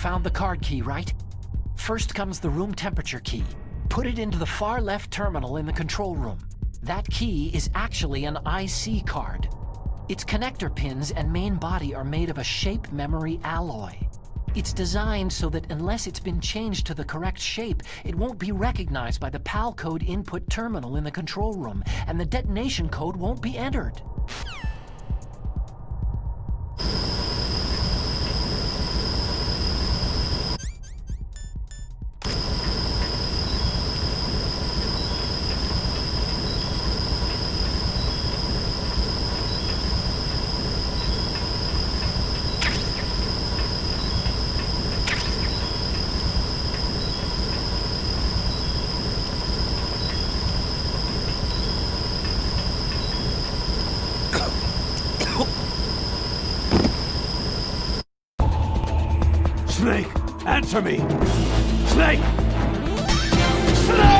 found the card key, right? First comes the room temperature key. Put it into the far left terminal in the control room. That key is actually an IC card. Its connector pins and main body are made of a shape memory alloy. It's designed so that unless it's been changed to the correct shape, it won't be recognized by the PAL code input terminal in the control room, and the detonation code won't be entered. Snake, answer me! Snake! Snake!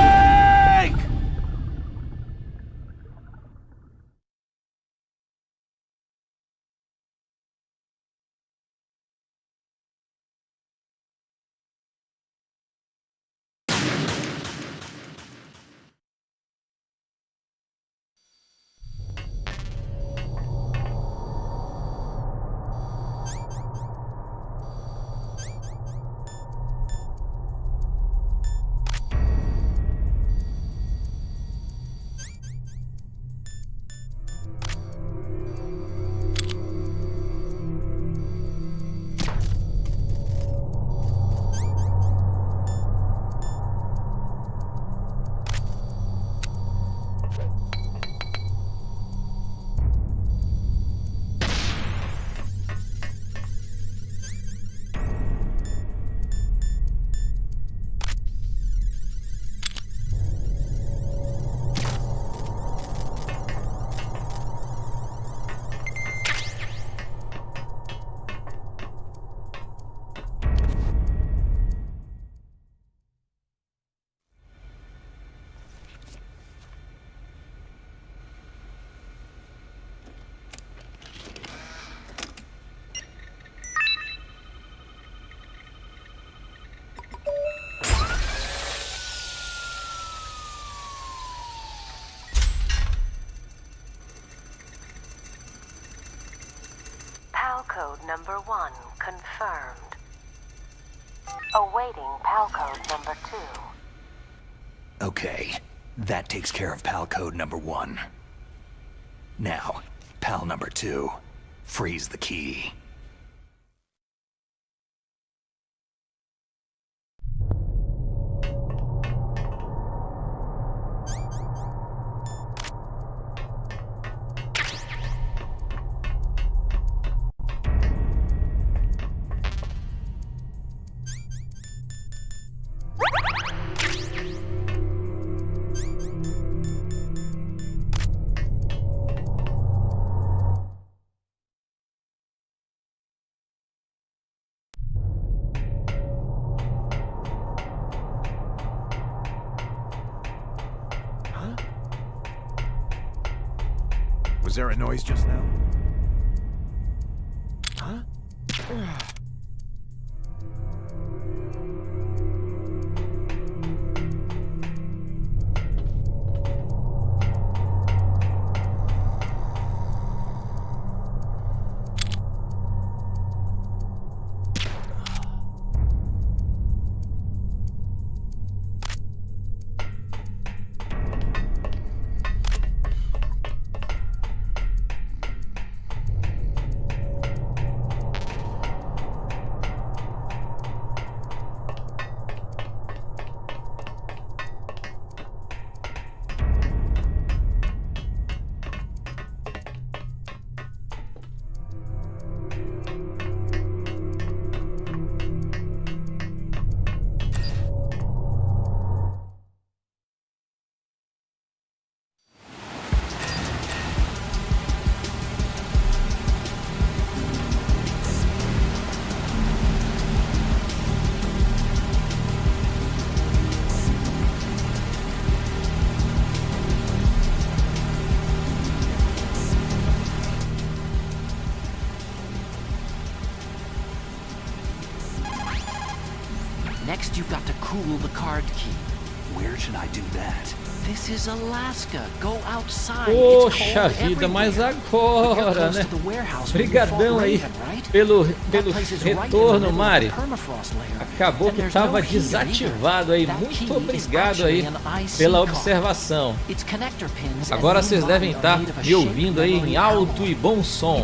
PAL code number 1 confirmed. Awaiting PAL code number 2. Okay, that takes care of PAL code number 1. Now, PAL number 2. Freeze the key. Was there a noise just now? Huh? Next, you've got to cool the card key. Where should I do that? This is Alaska. Go outside. Poxa vida, mas agora, né? Brigadão aí pelo retorno, Mari. Acabou que estava desativado aí. Muito obrigado aí pela observação. Agora vocês devem estar me ouvindo aí em alto e bom som.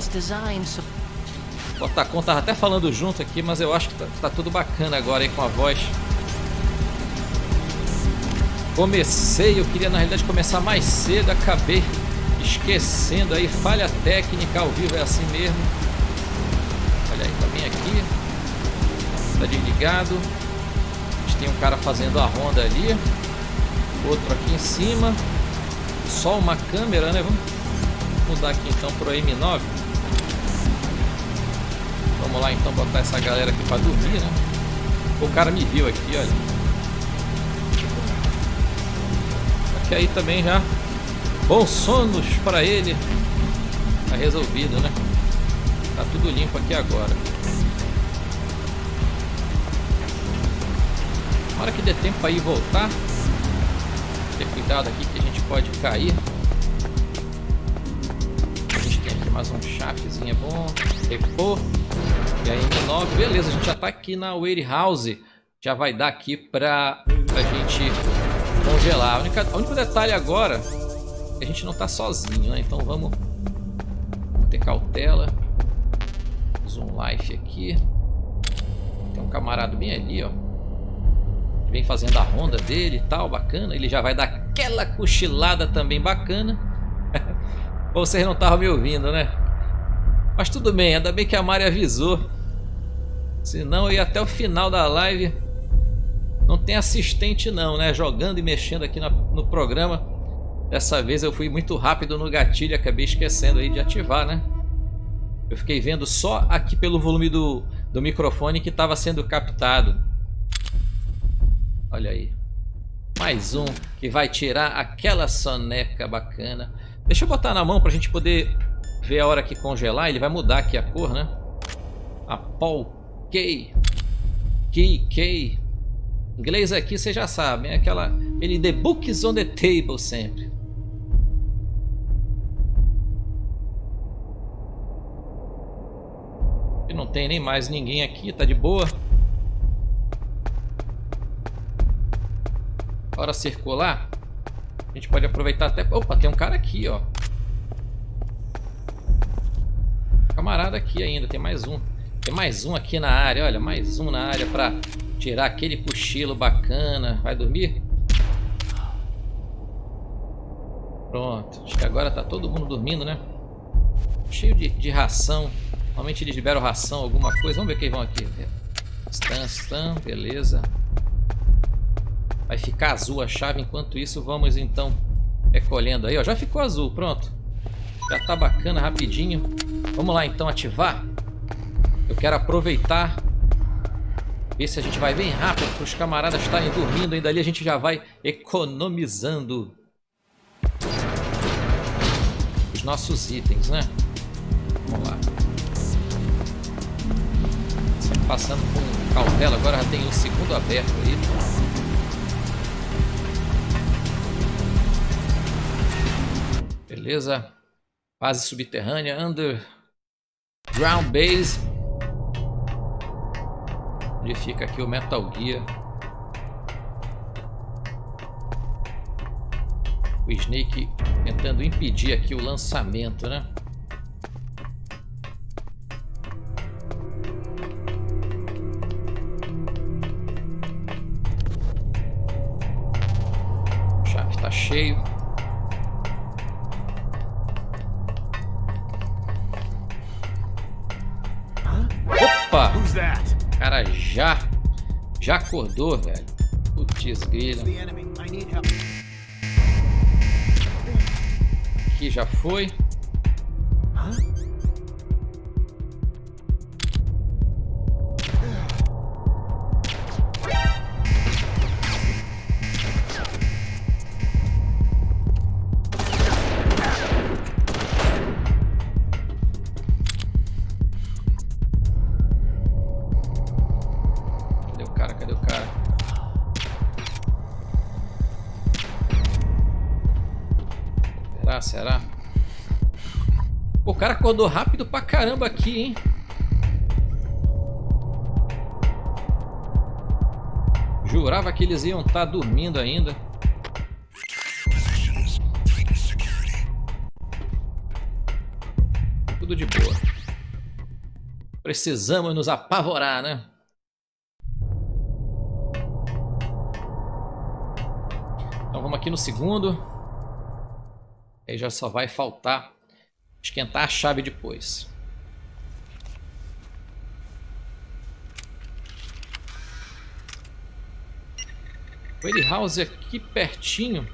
O Otacon tava até falando junto aqui, mas eu acho que tá tudo bacana agora aí com a voz. Eu queria na realidade começar mais cedo, acabei esquecendo aí, falha técnica, ao vivo é assim mesmo. Olha aí, tá bem aqui, tá desligado. A gente tem um cara fazendo a ronda ali, outro aqui em cima, só uma câmera, né? Vamos mudar aqui então pro M9. Vamos lá então botar essa galera aqui para dormir, né? O cara me viu aqui, olha. Que aí também já bons sonos para ele. Tá resolvido, né? Tá tudo limpo aqui agora. Na hora que der tempo para ir voltar, ter cuidado aqui que a gente pode cair. A gente tem aqui mais um chafezinho, é bom. Repor. E aí M9, beleza, a gente já tá aqui na warehouse. Já vai dar aqui pra gente congelar. O único detalhe agora é que a gente não tá sozinho, né? Então vamos ter cautela. Zoom life aqui. Tem um camarada bem ali, ó. Vem fazendo a ronda dele e tal, bacana. Ele já vai dar aquela cochilada também bacana. Ou vocês não estavam me ouvindo, né? Mas tudo bem, ainda bem que a Mari avisou. Senão eu ia até o final da live. Não tem assistente não, né? Jogando e mexendo aqui no programa. Dessa vez eu fui muito rápido no gatilho e acabei esquecendo aí de ativar, né? Eu fiquei vendo só aqui pelo volume do microfone que estava sendo captado. Olha aí. Mais um que vai tirar aquela soneca bacana. Deixa eu botar na mão para a gente poder ver a hora que congelar. Ele vai mudar aqui a cor, né? A Paul K. Inglês aqui vocês já sabem, é ele the books on the table sempre. E não tem nem mais ninguém aqui, tá de boa. Hora circular. A gente pode aproveitar até... Opa, tem um cara aqui, ó. Camarada aqui ainda, tem mais um. Tem mais um aqui na área, olha, mais um na área pra tirar aquele cochilo bacana. Vai dormir? Pronto, acho que agora tá todo mundo dormindo, né? Cheio de ração. Normalmente eles liberam ração, alguma coisa. Vamos ver quem vão aqui. Stun, beleza. Vai ficar azul a chave. Enquanto isso, vamos então recolhendo aí, ó. Já ficou azul, pronto. Já tá bacana, rapidinho. Vamos lá então ativar. Eu quero aproveitar, ver se a gente vai bem rápido para os camaradas estarem dormindo. Ainda ali a gente já vai economizando os nossos itens, né? Vamos lá. Sempre passando com cautela. Agora já tem um segundo aberto aí. Beleza. Base subterrânea. Underground Base. Onde fica aqui o Metal Gear. O Snake tentando impedir aqui o lançamento, né? O chave tá cheio. Opa! O cara já acordou, velho. Putz, grila. Aqui já foi. Cadê o cara? Será? Pô, o cara acordou rápido pra caramba aqui, hein? Jurava que eles iam estar dormindo ainda. Tudo de boa. Precisamos nos apavorar, né? Então vamos aqui no segundo. Aí já só vai faltar esquentar a chave depois. O Warehouse aqui pertinho.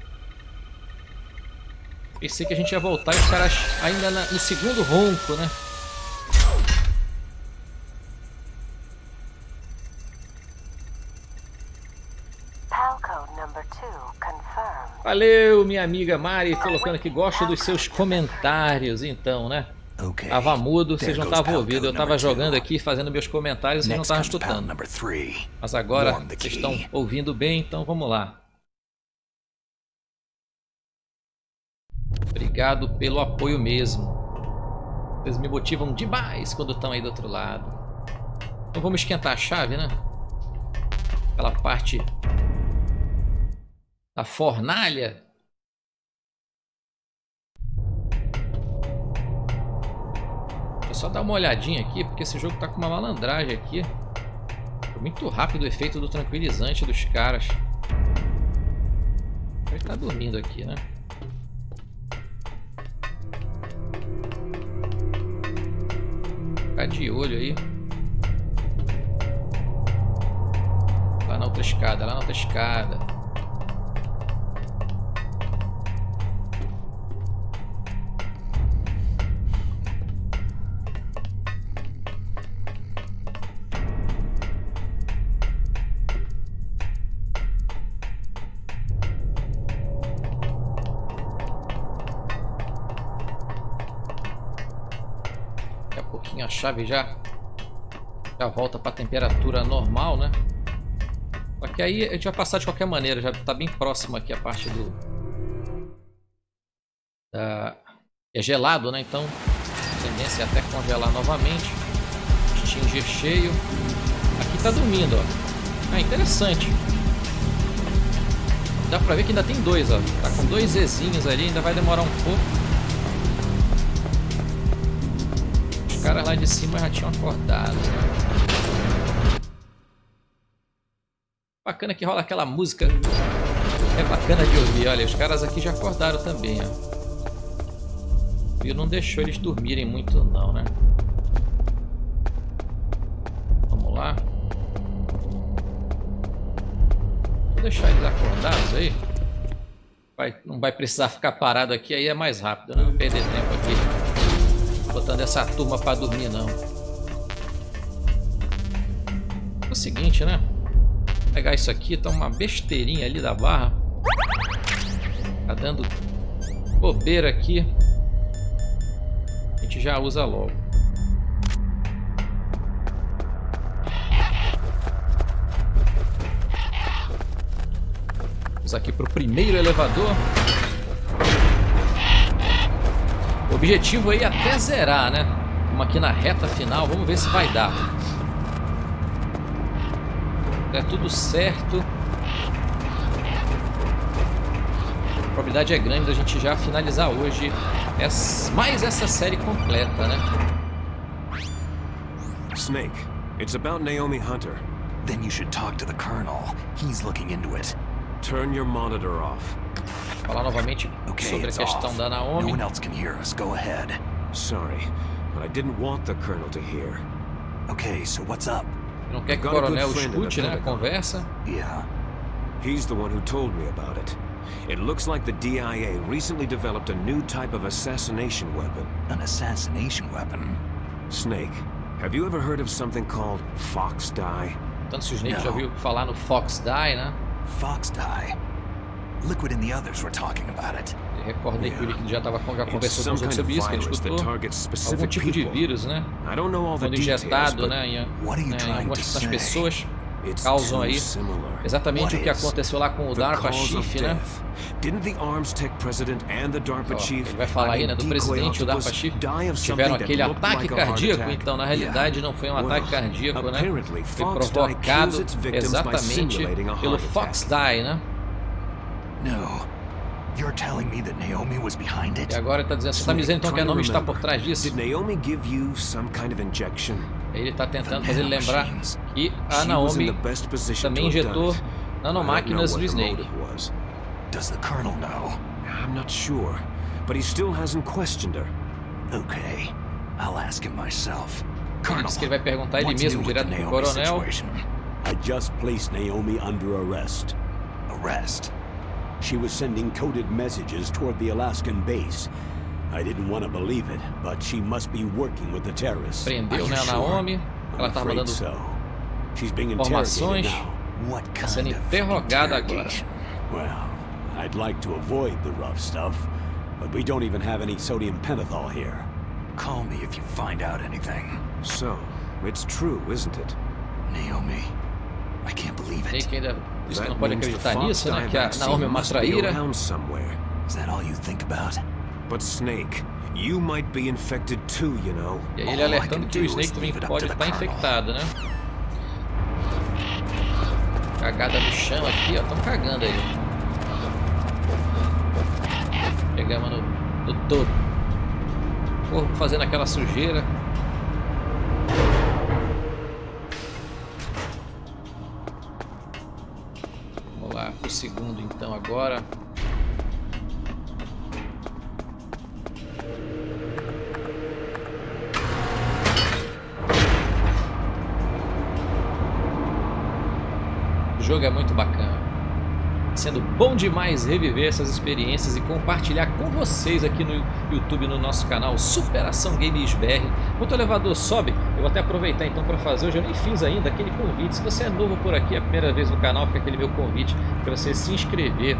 Pensei que a gente ia voltar e os caras ainda no segundo ronco, né? Valeu, minha amiga Mari, colocando aqui, gosto dos seus comentários, então, né? Tava mudo, vocês não estavam ouvindo. Eu tava jogando aqui, fazendo meus comentários, vocês não estavam escutando. Mas agora vocês estão ouvindo bem, então vamos lá. Obrigado pelo apoio mesmo. Vocês me motivam demais quando estão aí do outro lado. Então vamos esquentar a chave, né? Aquela parte da fornalha. Deixa eu só dar uma olhadinha aqui, porque esse jogo tá com uma malandragem aqui. Foi muito rápido o efeito do tranquilizante dos caras. Ele tá dormindo aqui, né? Ficar de olho aí. Lá na outra escada, lá na outra escada. A chave já volta para a temperatura normal, né? Só que aí a gente vai passar de qualquer maneira, já está bem próximo aqui a parte do é gelado, né? Então a tendência é até congelar novamente. Extingir cheio. Aqui tá dormindo, ó. Interessante. Dá para ver que ainda tem dois, ó. Tá com dois Zzinhos ali, ainda vai demorar um pouco. Os caras lá de cima já tinham acordado. Bacana que rola aquela música. É bacana de ouvir. Olha, os caras aqui já acordaram também, ó. E não deixou eles dormirem muito não, né? Vamos lá. Vou deixar eles acordados aí. Não vai precisar ficar parado aqui, aí é mais rápido, né? Não perder tempo aqui botando essa turma pra dormir, não. É o seguinte, né? Vou pegar isso aqui, tá uma besteirinha ali da barra. Tá dando bobeira aqui. A gente já usa logo. Vamos aqui pro primeiro elevador. O objetivo aí é até zerar, né? Vamos aqui na reta final, vamos ver se vai dar. É tudo certo. A probabilidade é grande da gente já finalizar hoje mais essa série completa, né? Snake, it's about Naomi Hunter. Then you should talk to the Colonel. He's looking into it. Turn your monitor off. Falar novamente sobre a questão da Naomi. No one else can hear us. Go ahead. Sorry, but I didn't want the Colonel to hear. Okay, so what's up? Não quer que o coronel escute, né, a conversa? Yeah. He's the one who told me about it. It looks like the DIA recently developed a new type of assassination weapon. An assassination weapon? Snake, have you ever heard of something called Fox Dye? Tanto se o Snake já ouviu falar no Fox Dye, né? Fox Dye? Liquid and the others were talking about it. Eu recordei que ele já conversou com os outros sobre isso, que ele escutou algum tipo de vírus, né? Quando injetado, né, nas pessoas, causam aí exatamente o que aconteceu lá com o DARPA Chief, né? Ele vai falar aí, né, do presidente e o DARPA Chief tiveram aquele ataque cardíaco. Então, na realidade, não foi um ataque cardíaco, né? Foi provocado exatamente pelo Fox-Die, né? You're telling me that Naomi was behind it? E agora ele tá dizendo, você tá me dizendo então que a Naomi está por trás disso? Ele está tentando fazer ele lembrar que a Naomi também injetou nanomáquinas no Snake. Does the Colonel know? I'm not sure, but he still hasn't questioned her. Okay, I'll ask him myself. Ele disse que ele vai perguntar ele mesmo direto pro coronel. I just placed Naomi under arrest. Arrest? She was sending coded messages toward the Alaskan base. I didn't want to believe it, but she must be working with the terrorists. Prendeu, né, a Naomi. Ela tá mandando informações. Tá sendo interrogada agora. Well, I'd like to avoid the rough stuff, but we don't even have any sodium pentothal here. Call me if you find out anything. So, it's true, isn't it? Naomi, I can't believe it. Snake ainda diz que não pode acreditar nisso, né? Que a Naomi é uma traíra. Is that all you think about? But Snake, you might be infected too, you know. E aí ele alertando que o Snake também pode estar infectado, né? Cagada no chão aqui, ó. Estão cagando aí. Pegamos no topo. Corpo fazendo aquela sujeira. Vamos lá pro segundo então agora. O jogo é muito bacana, sendo bom demais reviver essas experiências e compartilhar com vocês aqui no YouTube, no nosso canal Superação GamesBR. Enquanto o elevador sobe, eu vou até aproveitar então para fazer, hoje eu nem fiz ainda aquele convite. Se você é novo por aqui, é a primeira vez no canal, fica aquele meu convite para você se inscrever,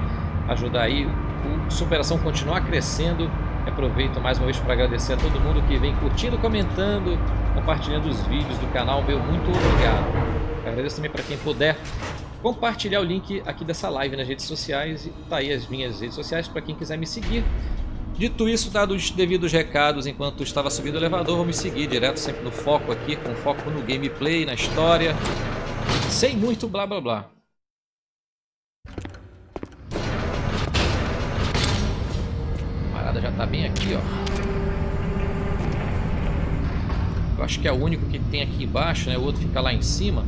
ajudar aí o Superação continuar crescendo. Aproveito mais uma vez para agradecer a todo mundo que vem curtindo, comentando, compartilhando os vídeos do canal. Meu muito obrigado. Agradeço também para quem puder compartilhar o link aqui dessa live nas redes sociais. E tá aí as minhas redes sociais para quem quiser me seguir. Dito isso, dado os devidos recados, enquanto estava subindo o elevador, vou me seguir direto, sempre no foco aqui, com foco no gameplay, na história, sem muito blá blá blá. A camarada já tá bem aqui, ó. Eu acho que é o único que tem aqui embaixo, né? O outro fica lá em cima.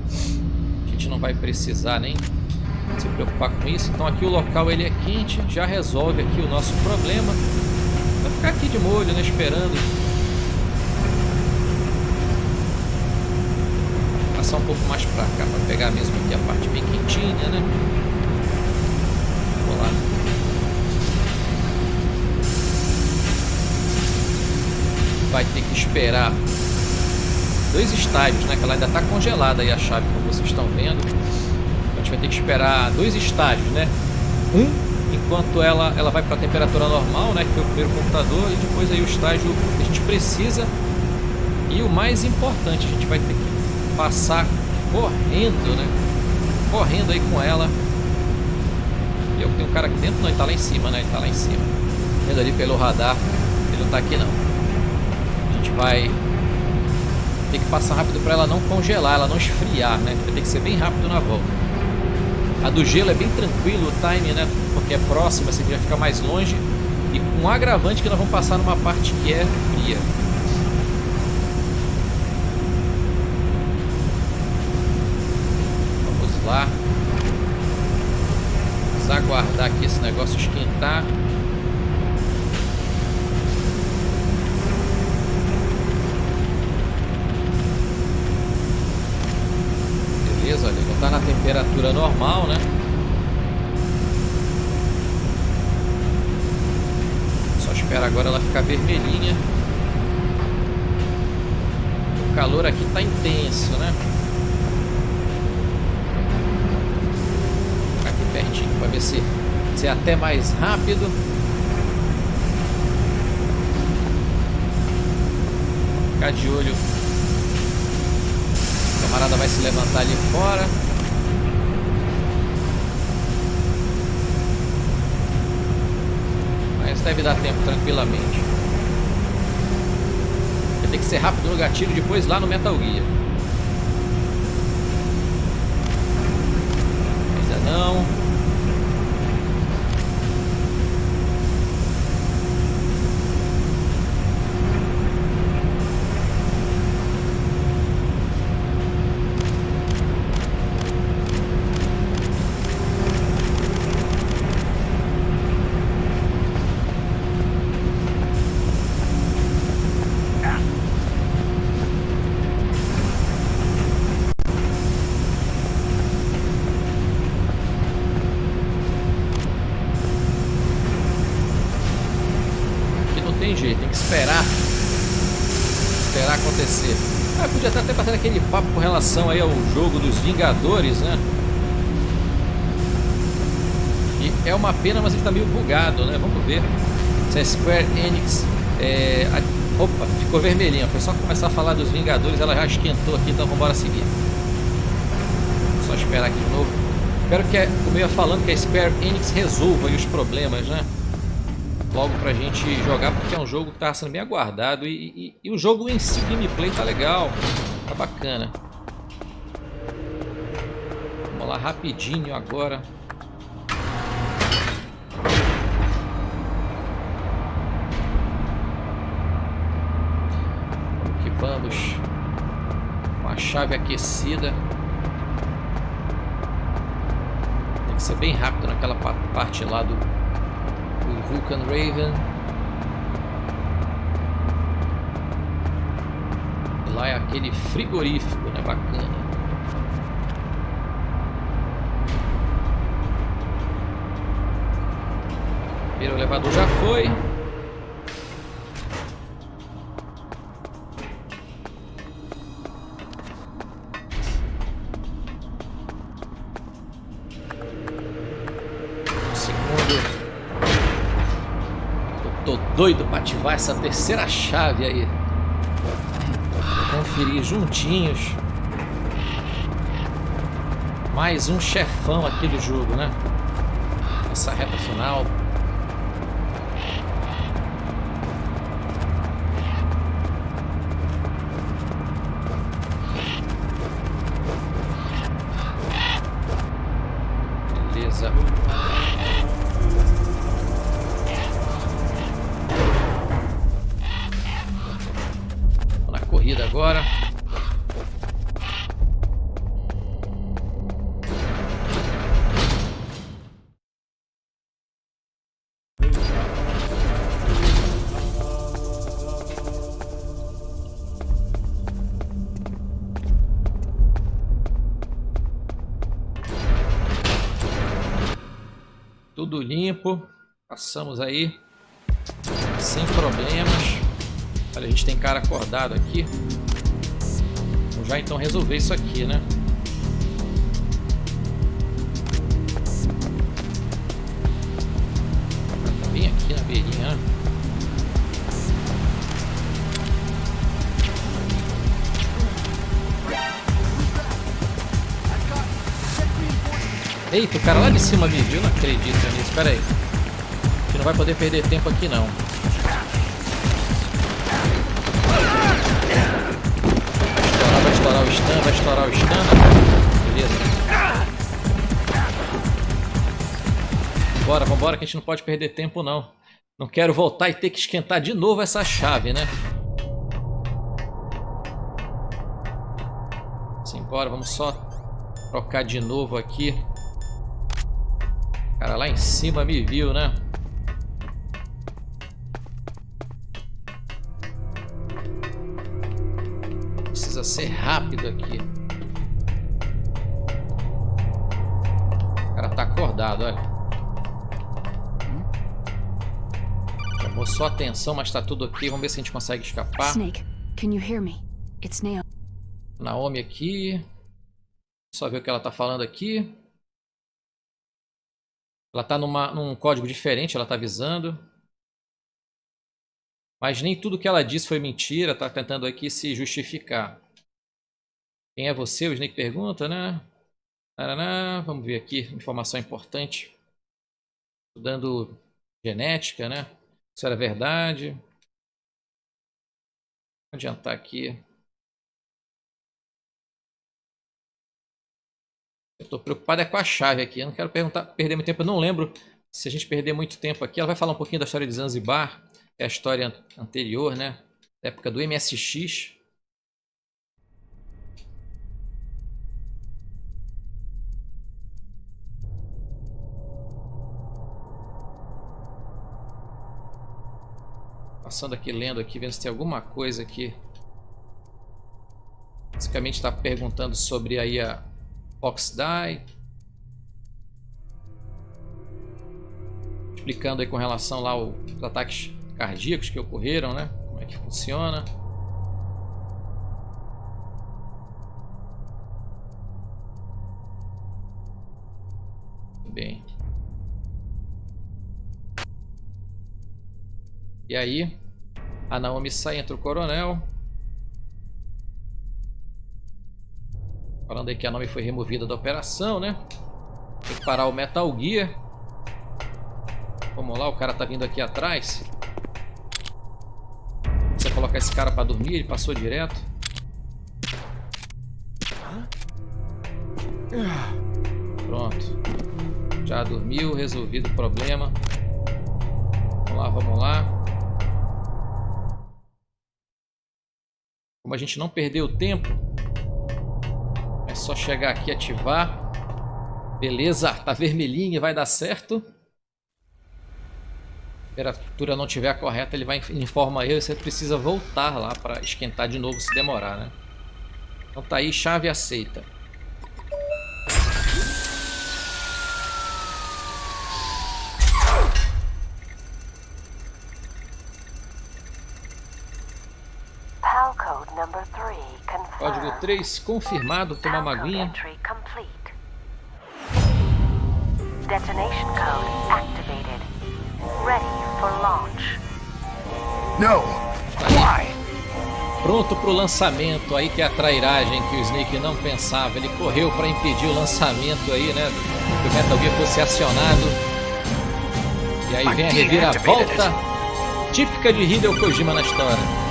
A gente não vai precisar nem se preocupar com isso. Então aqui o local ele é quente, já resolve aqui o nosso problema. Vai ficar aqui de molho, né, esperando. Passar um pouco mais pra cá, para pegar mesmo aqui a parte bem quentinha, né? Vamos lá. Vai ter que esperar 2 estágios, né? Que ela ainda está congelada aí a chave, como vocês estão vendo. Então a gente vai ter que esperar 2 estágios, né? Enquanto ela vai para a temperatura normal, né? Que foi o primeiro computador, e depois aí o estágio que a gente precisa. E o mais importante, a gente vai ter que passar correndo, né? Correndo aí com ela. E eu tenho um cara aqui dentro, não, ele tá lá em cima, né? Ele tá lá em cima. Vendo ali pelo radar, ele não tá aqui não. A gente vai ter que passar rápido para ela não congelar, ela não esfriar, né? Vai ter que ser bem rápido na volta. A do gelo é bem tranquilo o time, né? Porque é próxima, assim, já fica mais longe. E com um agravante que nós vamos passar numa parte que é fria. Vamos lá. Vamos aguardar aqui esse negócio esquentar. Beleza, olha, já tá na temperatura normal, né? Só espera agora ela ficar vermelhinha. O calor aqui tá intenso, né? Vou ficar aqui pertinho para ver se é até mais rápido. Vou ficar de olho. A camarada vai se levantar ali fora. deve dar tempo tranquilamente. Vai ter que ser rápido no gatilho, depois lá no Metal Gear. Ainda não. Tem que esperar acontecer. Podia estar até batendo aquele papo com relação aí ao jogo dos Vingadores, né? E é uma pena, mas ele está meio bugado, né? Vamos ver se a Square Enix opa, ficou vermelhinha. Foi só começar a falar dos Vingadores, ela já esquentou aqui, então vamos embora seguir. Só esperar aqui de novo. Espero que, como eu ia falando, que a Square Enix resolva aí os problemas, né? Logo pra gente jogar, porque é um jogo que tá sendo bem aguardado e o jogo em si, o gameplay tá legal, tá bacana. Vamos lá rapidinho agora. Vamos que vamos, com a chave aquecida. Tem que ser bem rápido naquela parte lá do Vulcan Raven. E lá é aquele frigorífico, né? Bacana. Primeiro elevador já foi. Tô doido para ativar essa terceira chave aí. Conferir juntinhos. Mais um chefão aqui do jogo, né? Essa reta final. Beleza. Corrida agora. Tudo limpo. Passamos aí sem problemas. Olha, a gente tem cara acordado aqui. Vamos já então resolver isso aqui, né? Tá bem aqui na beirinha, né? Eita, o cara lá de cima me viu, não acredito nisso. Espera aí. A gente não vai poder perder tempo aqui não. Vai estourar o stun, vai estourar o stun. Beleza. Bora, vambora que a gente não pode perder tempo não. Não quero voltar e ter que esquentar de novo essa chave, né? Simbora, vamos só trocar de novo aqui. O cara lá em cima me viu, né? Precisa ser rápido aqui. O cara tá acordado, olha. Chamou só atenção, mas tá tudo ok. Vamos ver se a gente consegue escapar. Snake, can you hear me? It's Naomi. Naomi aqui. Só ver o que ela tá falando aqui. Ela tá num código diferente, ela tá avisando. Mas nem tudo que ela disse foi mentira, tá tentando aqui se justificar. Quem é você? O Snake pergunta, né? Vamos ver aqui, informação importante. Estudando genética, né? Isso era verdade. Vou adiantar aqui. Eu tô preocupado é com a chave aqui. Eu não quero perder muito tempo. Eu não lembro se a gente perder muito tempo aqui. Ela vai falar um pouquinho da história de Zanzibar. É a história anterior, né? Da época do MSX. Passando aqui, lendo aqui, vendo se tem alguma coisa aqui. Basicamente está perguntando sobre aí a Fox Die. Explicando aí com relação lá aos ataques cardíacos que ocorreram, né? Como é que funciona. Muito bem. E aí, a Naomi sai, entra o coronel. Falando aí que a Naomi foi removida da operação, né? Tem que parar o Metal Gear. Vamos lá, o cara tá vindo aqui atrás. Precisa colocar esse cara pra dormir, ele passou direto. Pronto. Já dormiu, resolvido o problema. Vamos lá, vamos lá. Como a gente não perdeu tempo, é só chegar aqui e ativar. Beleza, tá vermelhinho, vai dar certo. Se a temperatura não estiver correta, ele vai informar eu. Você precisa voltar lá para esquentar de novo se demorar, né? Então tá aí, chave aceita. Código 3 confirmado. Tomar uma aguinha. Detonation code activated. Ready for launch. No! Why? Pronto pro lançamento. Aí que é a trairagem que o Snake não pensava. Ele correu para impedir o lançamento aí, né? Que o Metal Gear fosse acionado. E aí vem a reviravolta típica de Hideo Kojima na história.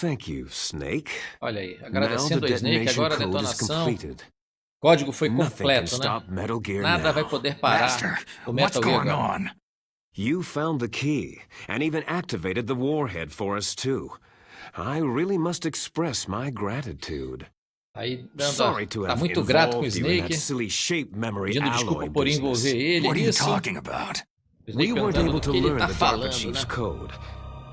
Thank you, Snake. Olha aí, agradecendo ao Snake, agora a detonação. O código foi completo, né? Nada vai poder parar o Metal Gear agora. You found the key and even activated the warhead for us too. I really must express my gratitude. Aí, tá muito grato com o Snake, pedindo desculpa por envolver ele nisso. O Snake perguntando o que ele tá falando, né?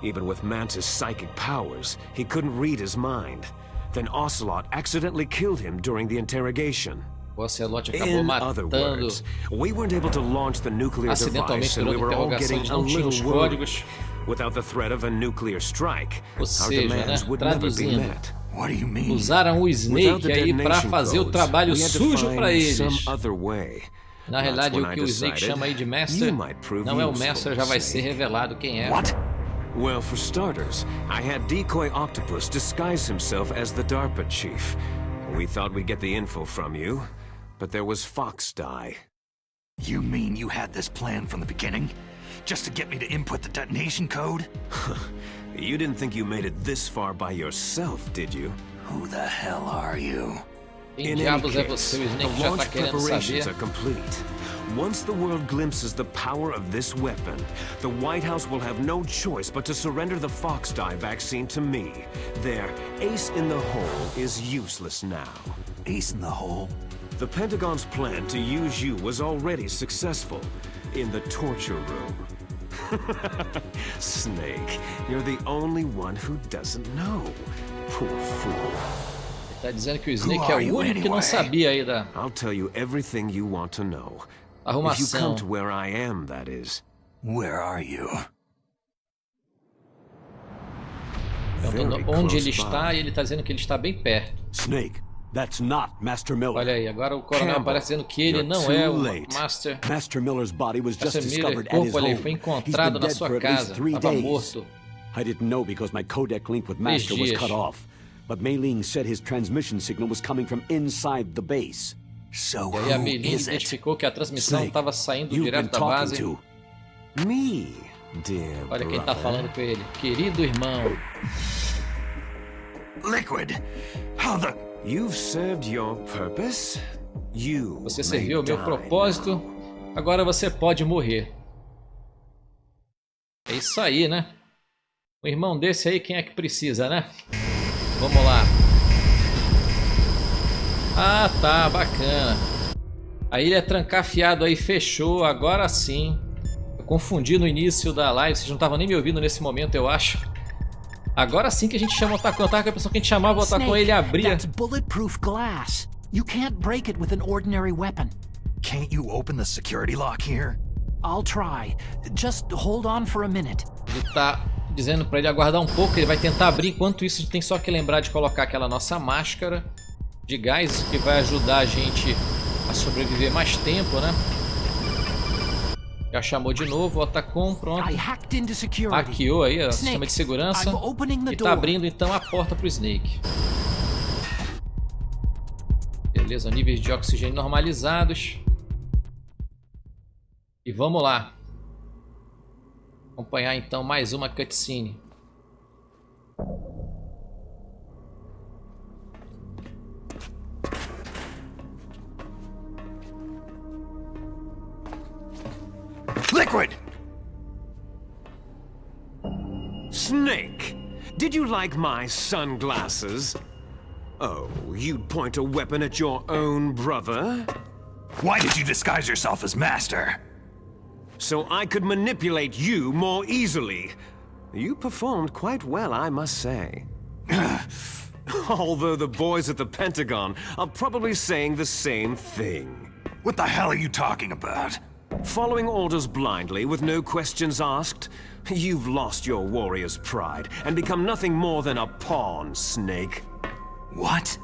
Even with Mantis' psychic powers, he couldn't read his mind. Then Ocelot accidentally killed him during the interrogation. O Ocelot acabou In other matando words, we weren't able to launch the nuclear device acidentalmente and we durante a were all interrogação. getting Eles a não tinham little os worried. códigos. Without the threat of a nuclear strike, Ou our seja, demands né, would never be traduzindo, met. What do you mean? usaram o Without Snake the aí para detonation fazer o codes, trabalho we had to sujo para find eles. some other way. Na realidade, o que o Snake chama aí de Master não é o Master, já vai ser revelado quem é. What? Well, for starters, I had Decoy Octopus disguise himself as the DARPA chief. We thought we'd get the info from you, but there was Fox Die. You mean you had this plan from the beginning? Just to get me to input the detonation code? You didn't think you made it this far by yourself, did you? Who the hell are you? Quem diabos é você? O Snake the já tá launch querendo preparations saber. are complete. Once the world glimpses the power of this weapon, the White House will have no choice but to surrender the Fox Die vaccine to me. Their ace in the hole is useless now. Ace in the hole? The Pentagon's plan to use you was already successful in the torture room. Snake, you're the only one who doesn't know. Poor fool. Tá dizendo que o Snake é o único que não sabia aí da I'll tell you everything you want to know. If you arrumação. come to where I am, that is. Where are you? Perguntando Very onde close ele está by. e ele tá dizendo que ele está bem perto. Snake, that's not Master Miller. Olha aí, agora o coronel Campbell, aparece dizendo que ele you're não too é o late. Master. Master Miller's body was just Master Miller, discovered at his corpo ali, home. foi He's encontrado been na dead sua for at casa. least 3 Estava days. morto. I didn't know because my codec link with Master was dias. cut off. But Mei Ling said his transmission signal was coming from inside the base. So E aí a who Melinda is it? identificou que a transmissão Snake, estava saindo you've direto been da talking base. to me, dear Olha quem tá brother. falando com ele. Querido irmão. Liquid. How the... You've served your purpose. You Você may serviu ao meu die propósito. Agora você pode morrer. É isso aí, né? Um irmão desse aí, quem é que precisa, né? Vamos lá. Ah, tá, bacana. A ilha trancafiado aí fechou, agora sim. Eu confundi no início da live, vocês não estavam nem me ouvindo nesse momento, eu acho. Agora sim que a gente chama o Otaku. A pessoa que a gente chamava o Otaku, ele abria. That's bulletproof glass. You can't break it with an ordinary weapon. Can't you open the security lock here? I'll try. Just hold on for a minute. Ele tá dizendo pra ele aguardar um pouco, ele vai tentar abrir. Enquanto isso, a gente tem só que lembrar de colocar aquela nossa máscara de gás, que vai ajudar a gente a sobreviver mais tempo, né? Já chamou de novo, Otacon, pronto. I hacked into security. Hackeou aí o Snake, sistema de segurança I'm opening the e tá door. abrindo então a porta pro Snake. Beleza, níveis de oxigênio normalizados. E vamos lá. Acompanhar então mais uma cutscene. Liquid! Snake, did you like my sunglasses? Oh, you'd point a weapon at your own brother? Why did you disguise yourself as master? So I could manipulate you more easily. You performed quite well, I must say. Although the boys at the Pentagon are probably saying the same thing. What the hell are you talking about? Following orders blindly with no questions asked? You've lost your warrior's pride and become nothing more than a pawn, Snake. What?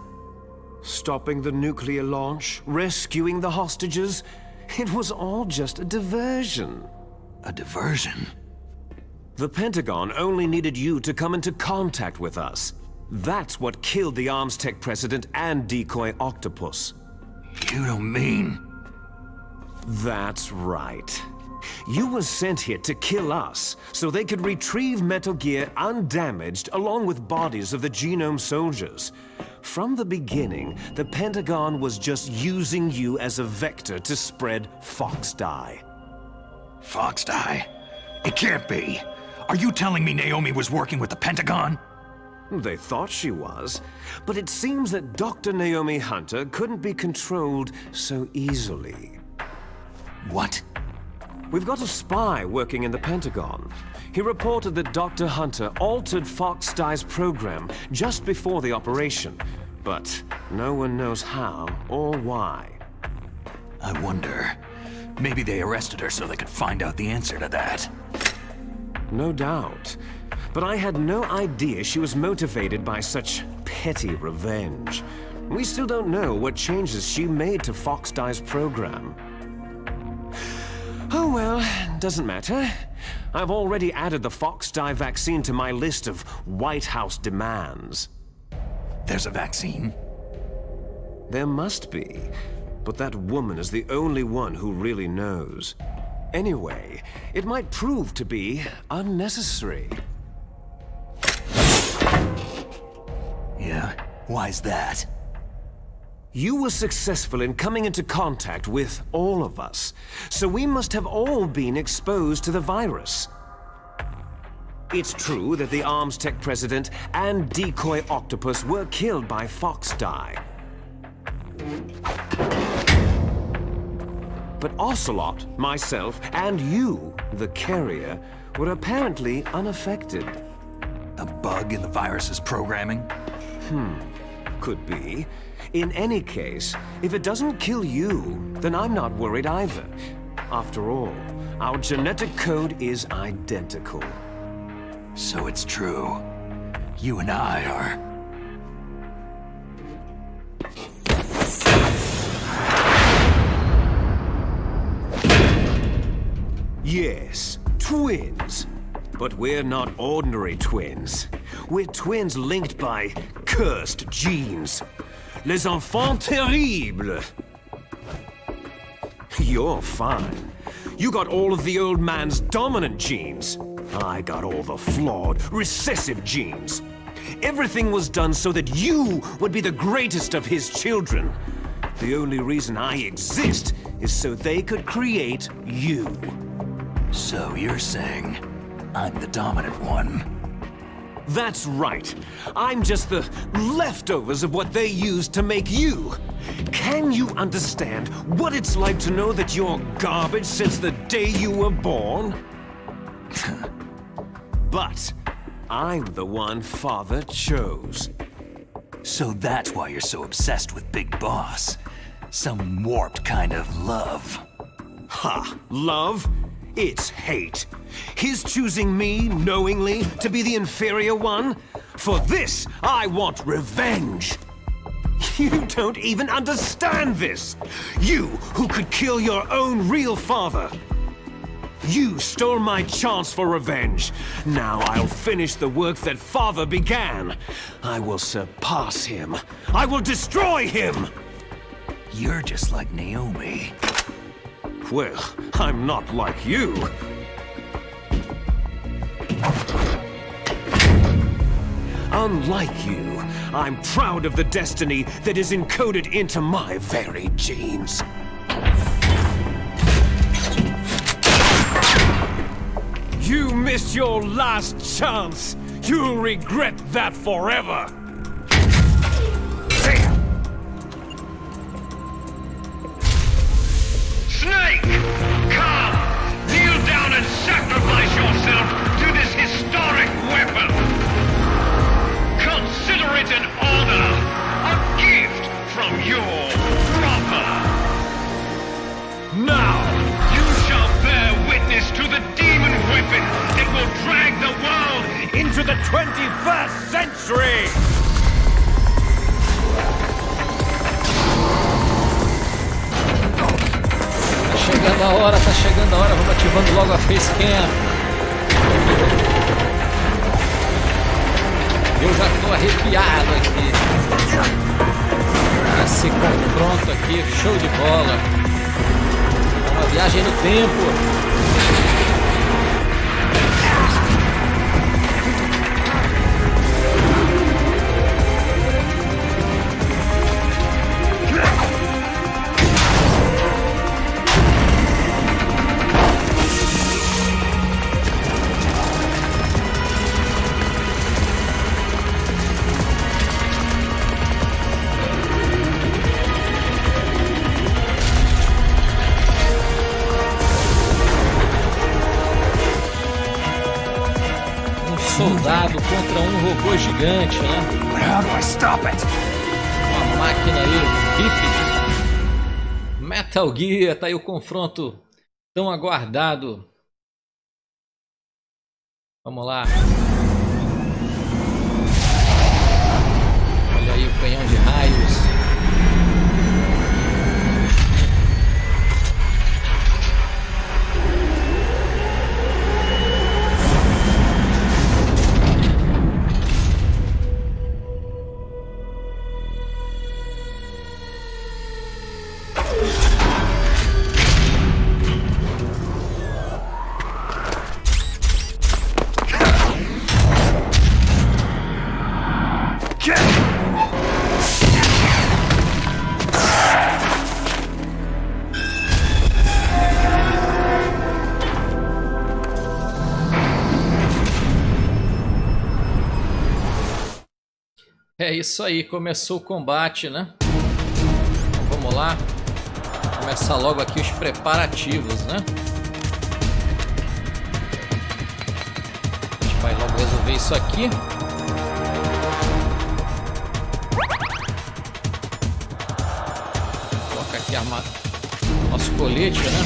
Stopping the nuclear launch, rescuing the hostages, it was all just a diversion. A diversion? The Pentagon only needed you to come into contact with us. That's what killed the Arms Tech president and decoy octopus. You don't mean... That's right. You were sent here to kill us, so they could retrieve Metal Gear undamaged along with bodies of the Genome soldiers. From the beginning, the Pentagon was just using you as a vector to spread Fox Dye. Fox Dye? It can't be. Are you telling me Naomi was working with the Pentagon? They thought she was, but it seems that Dr. Naomi Hunter couldn't be controlled so easily. What? We've got a spy working in the Pentagon. He reported that Dr. Hunter altered Fox Dye's program just before the operation, but no one knows how or why. I wonder. Maybe they arrested her so they could find out the answer to that. No doubt. But I had no idea she was motivated by such petty revenge. We still don't know what changes she made to Fox Dye's program. Oh well, doesn't matter. I've already added the Fox Dye vaccine to my list of White House demands. There's a vaccine? There must be, but that woman is the only one who really knows. Anyway, it might prove to be unnecessary. Yeah? Why's that? You were successful in coming into contact with all of us, so we must have all been exposed to the virus. It's true that the Arms Tech president and decoy octopus were killed by Fox Dye. But Ocelot, myself, and you, the carrier, were apparently unaffected. A bug in the virus's programming? Could be. In any case, if it doesn't kill you, then I'm not worried either. After all, our genetic code is identical. So it's true. You and I are... Yes, twins. But we're not ordinary twins. We're twins linked by cursed genes. Les enfants terribles. You're fine. You got all of the old man's dominant genes. I got all the flawed, recessive genes. Everything was done so that you would be the greatest of his children. The only reason I exist is so they could create you. So you're saying I'm the dominant one? That's right. I'm just the leftovers of what they used to make you. Can you understand what it's like to know that you're garbage since the day you were born? But I'm the one Father chose. So that's why you're so obsessed with Big Boss. Some warped kind of love. Ha! Love? It's hate. His choosing me, knowingly, to be the inferior one? For this, I want revenge. You don't even understand this. You, who could kill your own real father. You stole my chance for revenge. Now I'll finish the work that Father began. I will surpass him. I will destroy him! You're just like Naomi. Well, I'm not like you. Unlike you, I'm proud of the destiny that is encoded into my very genes. You missed your last chance. You'll regret that forever. Snake! Come! Kneel down and sacrifice yourself to this historic weapon! Consider it an honor! A gift from your brother! Now, you shall bear witness to the demon weapon that will drag the world into the 21st century! Tá chegando a hora, vamos ativando logo a facecam. Eu já tô arrepiado aqui. Esse confronto aqui, show de bola. É uma viagem no tempo. Soldado contra um robô gigante, né? How do I stop it? Uma máquina aí, bípede. Metal Gear, tá aí o confronto tão aguardado. Vamos lá. Olha aí o canhão de raios. É isso aí, começou o combate, né? Então, vamos lá. Começar logo aqui os preparativos, né? A gente vai logo resolver isso aqui. Coloca aqui nosso colete, né?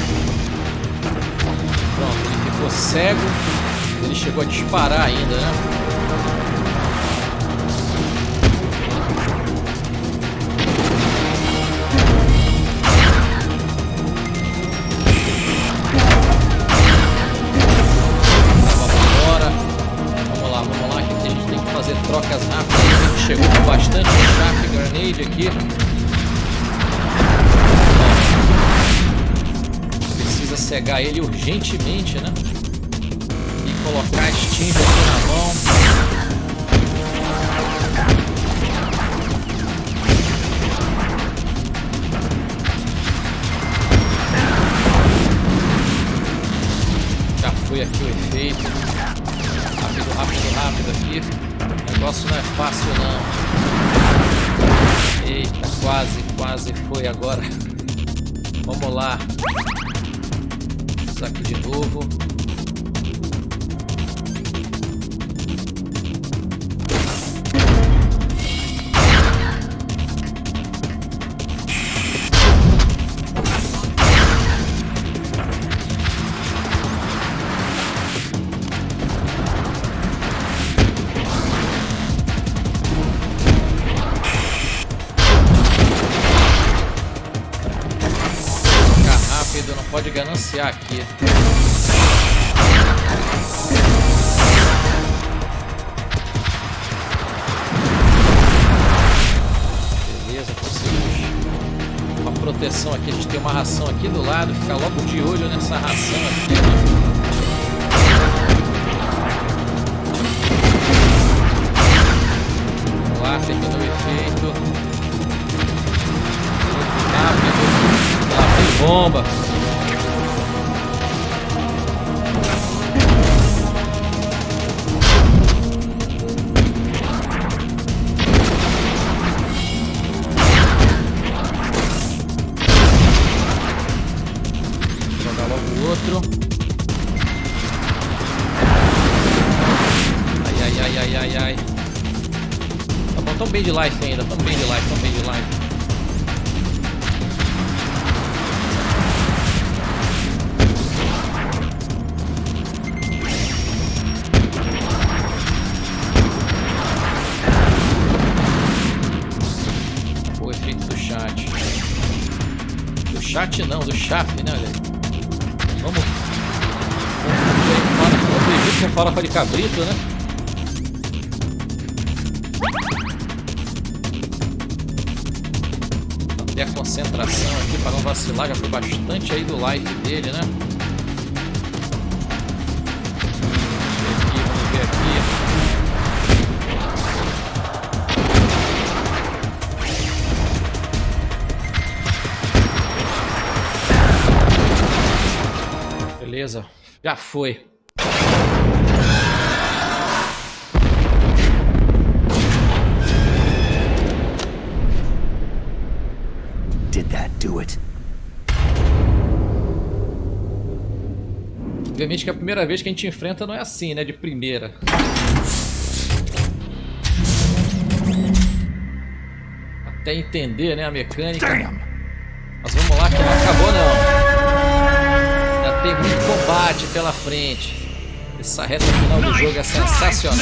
Pronto, ele ficou cego. Ele chegou a disparar ainda, né? Trocas rápidas, a gente chegou com bastante Sharp Grenade aqui. cegar ele urgentemente, né? E colocar a Steam aqui na mão. Já foi aqui o efeito. Rápido, rápido, rápido aqui. O negócio não é fácil não. Eita, quase foi agora. Vamos lá. Isso aqui de novo. Não pode gananciar aqui. Beleza, conseguimos uma proteção aqui. A gente tem uma ração aqui do lado. Ficar logo de olho nessa ração aqui, né? Vamos lá, terminou o efeito. Muito rápido. Lá tem bomba. Ai. Tá bom, tão bem de life ainda. Tão bem de life. O efeito do chat. Do chat não, do chafe, né, galera? Vamos confundir com farofa de cabrito, né? Manter a concentração aqui para não vacilar, já foi bastante aí do life dele, né? Vamos ver aqui. Beleza, já foi. Did that do it? Obviamente que a primeira vez que a gente enfrenta não é assim, né? De primeira. Até entender, né, a mecânica. Mas vamos lá que não acabou não. Tem muito combate pela frente. Essa reta final do jogo é sensacional.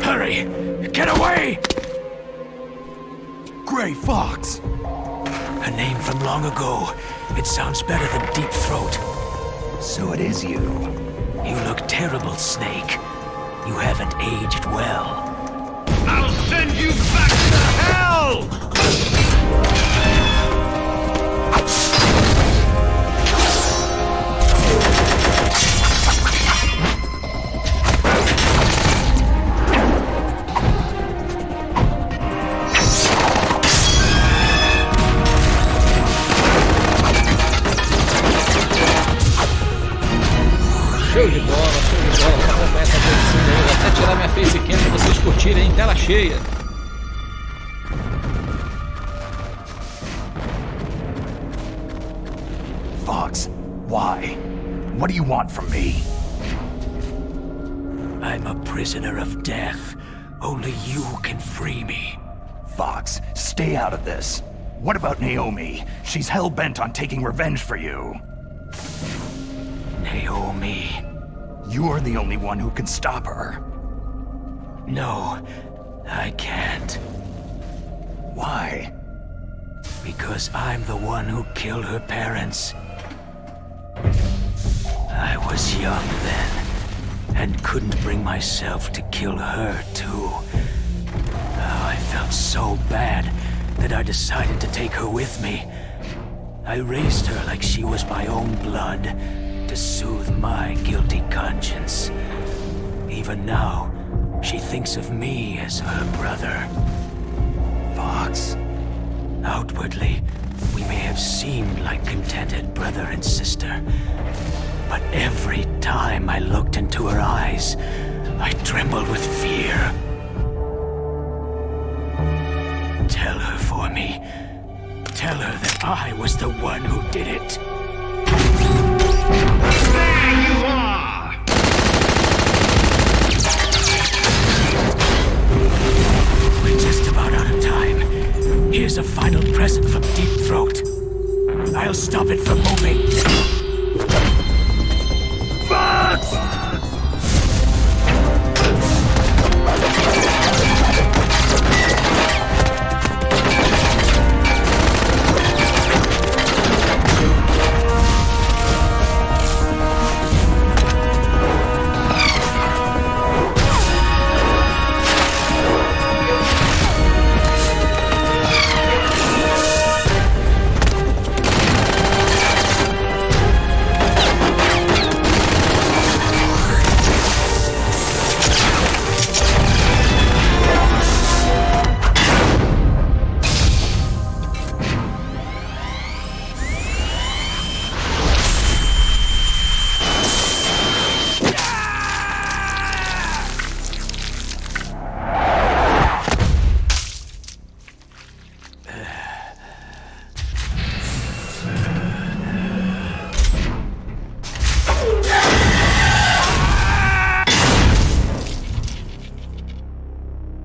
Hurry! Get away! Gray Fox! A name from long ago. It sounds better than Deep Throat. So it is you. You look terrible, Snake. You haven't aged well. I'll send you back to hell! Show de bola, tá completa a produção aí. Até tirar minha facecam pra vocês curtirem, hein? Tela cheia. Fox, why? What do you want from me? I'm a prisoner of death. Only you can free me. Fox, stay out of this. What about Naomi? She's hell-bent on taking revenge for you. Naomi. You're the only one who can stop her. No, I can't. Why? Because I'm the one who killed her parents. I was young then, and couldn't bring myself to kill her too. Oh, I felt so bad that I decided to take her with me. I raised her like she was my own blood, to soothe my guilty conscience. Even now, she thinks of me as her brother. Fox. Outwardly, we may have seemed like contented brother and sister. But every time I looked into her eyes, I trembled with fear. Tell her for me. Tell her that I was the one who did it. There you are! We're just about out of time. Here's a final present from Deep Throat. I'll stop it from moving. Fox!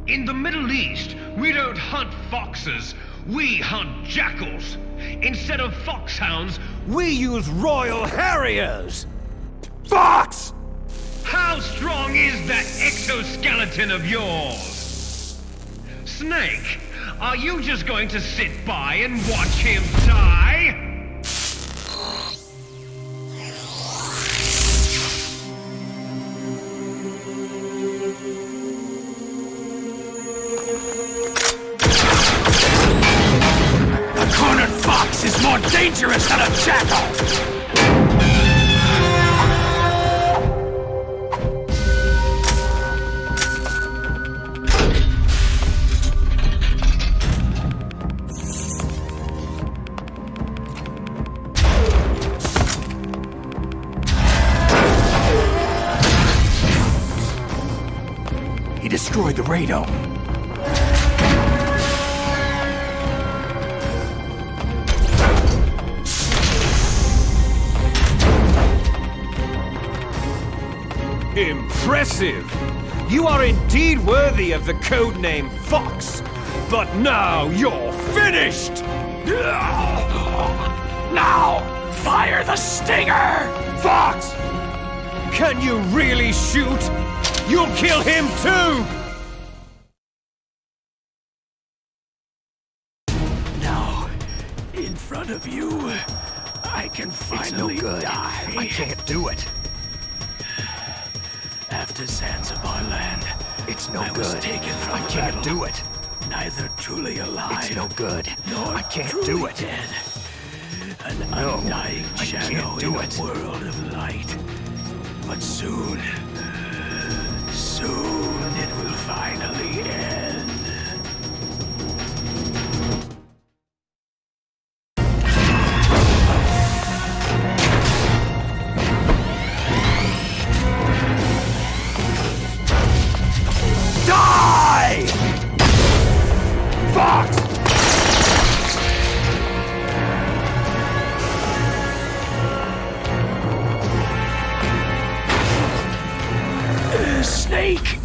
In the Middle East, we don't hunt foxes, we hunt jackals. Instead of foxhounds, We use Royal Harriers! Fox! how strong is that exoskeleton of yours? Snake, are you just going to sit by and watch him die? A cornered fox is more dangerous than a jackal! He destroyed the radome. Impressive! You are indeed worthy of the codename Fox, but now you're finished! Now, fire the stinger! Fox! Can you really shoot? You'll kill him too! Now, in front of you, I can finally die. I can't do it. After Zanzibar land, It's no I was good. taken from I the can't battle, do it. neither truly alive. It's no good. Nor I can't truly do it. Dead. An No, undying I shadow can't do in it. a world of light. But soon it will finally end. Die! Fox! Snake!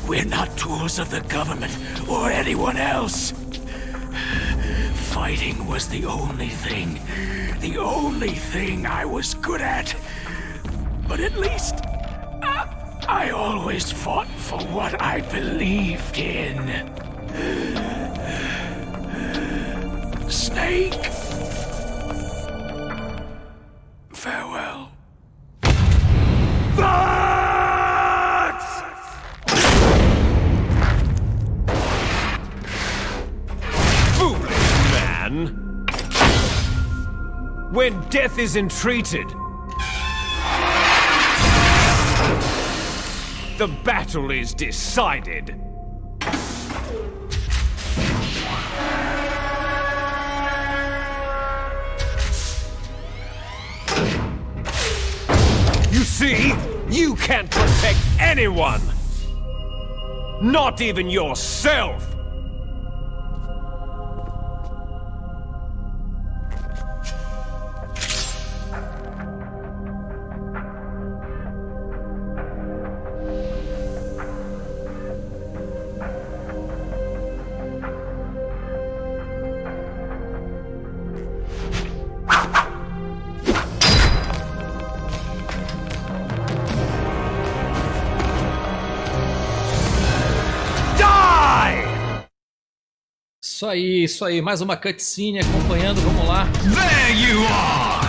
We're not tools of the government or anyone else. Fighting was the only thing I was good at. But at least I always fought for what I believed in. Snake. Farewell. when death is entreated. The battle is decided. You see, you can't protect anyone. Not even yourself. Isso aí, mais uma cutscene acompanhando, vamos lá. There you are!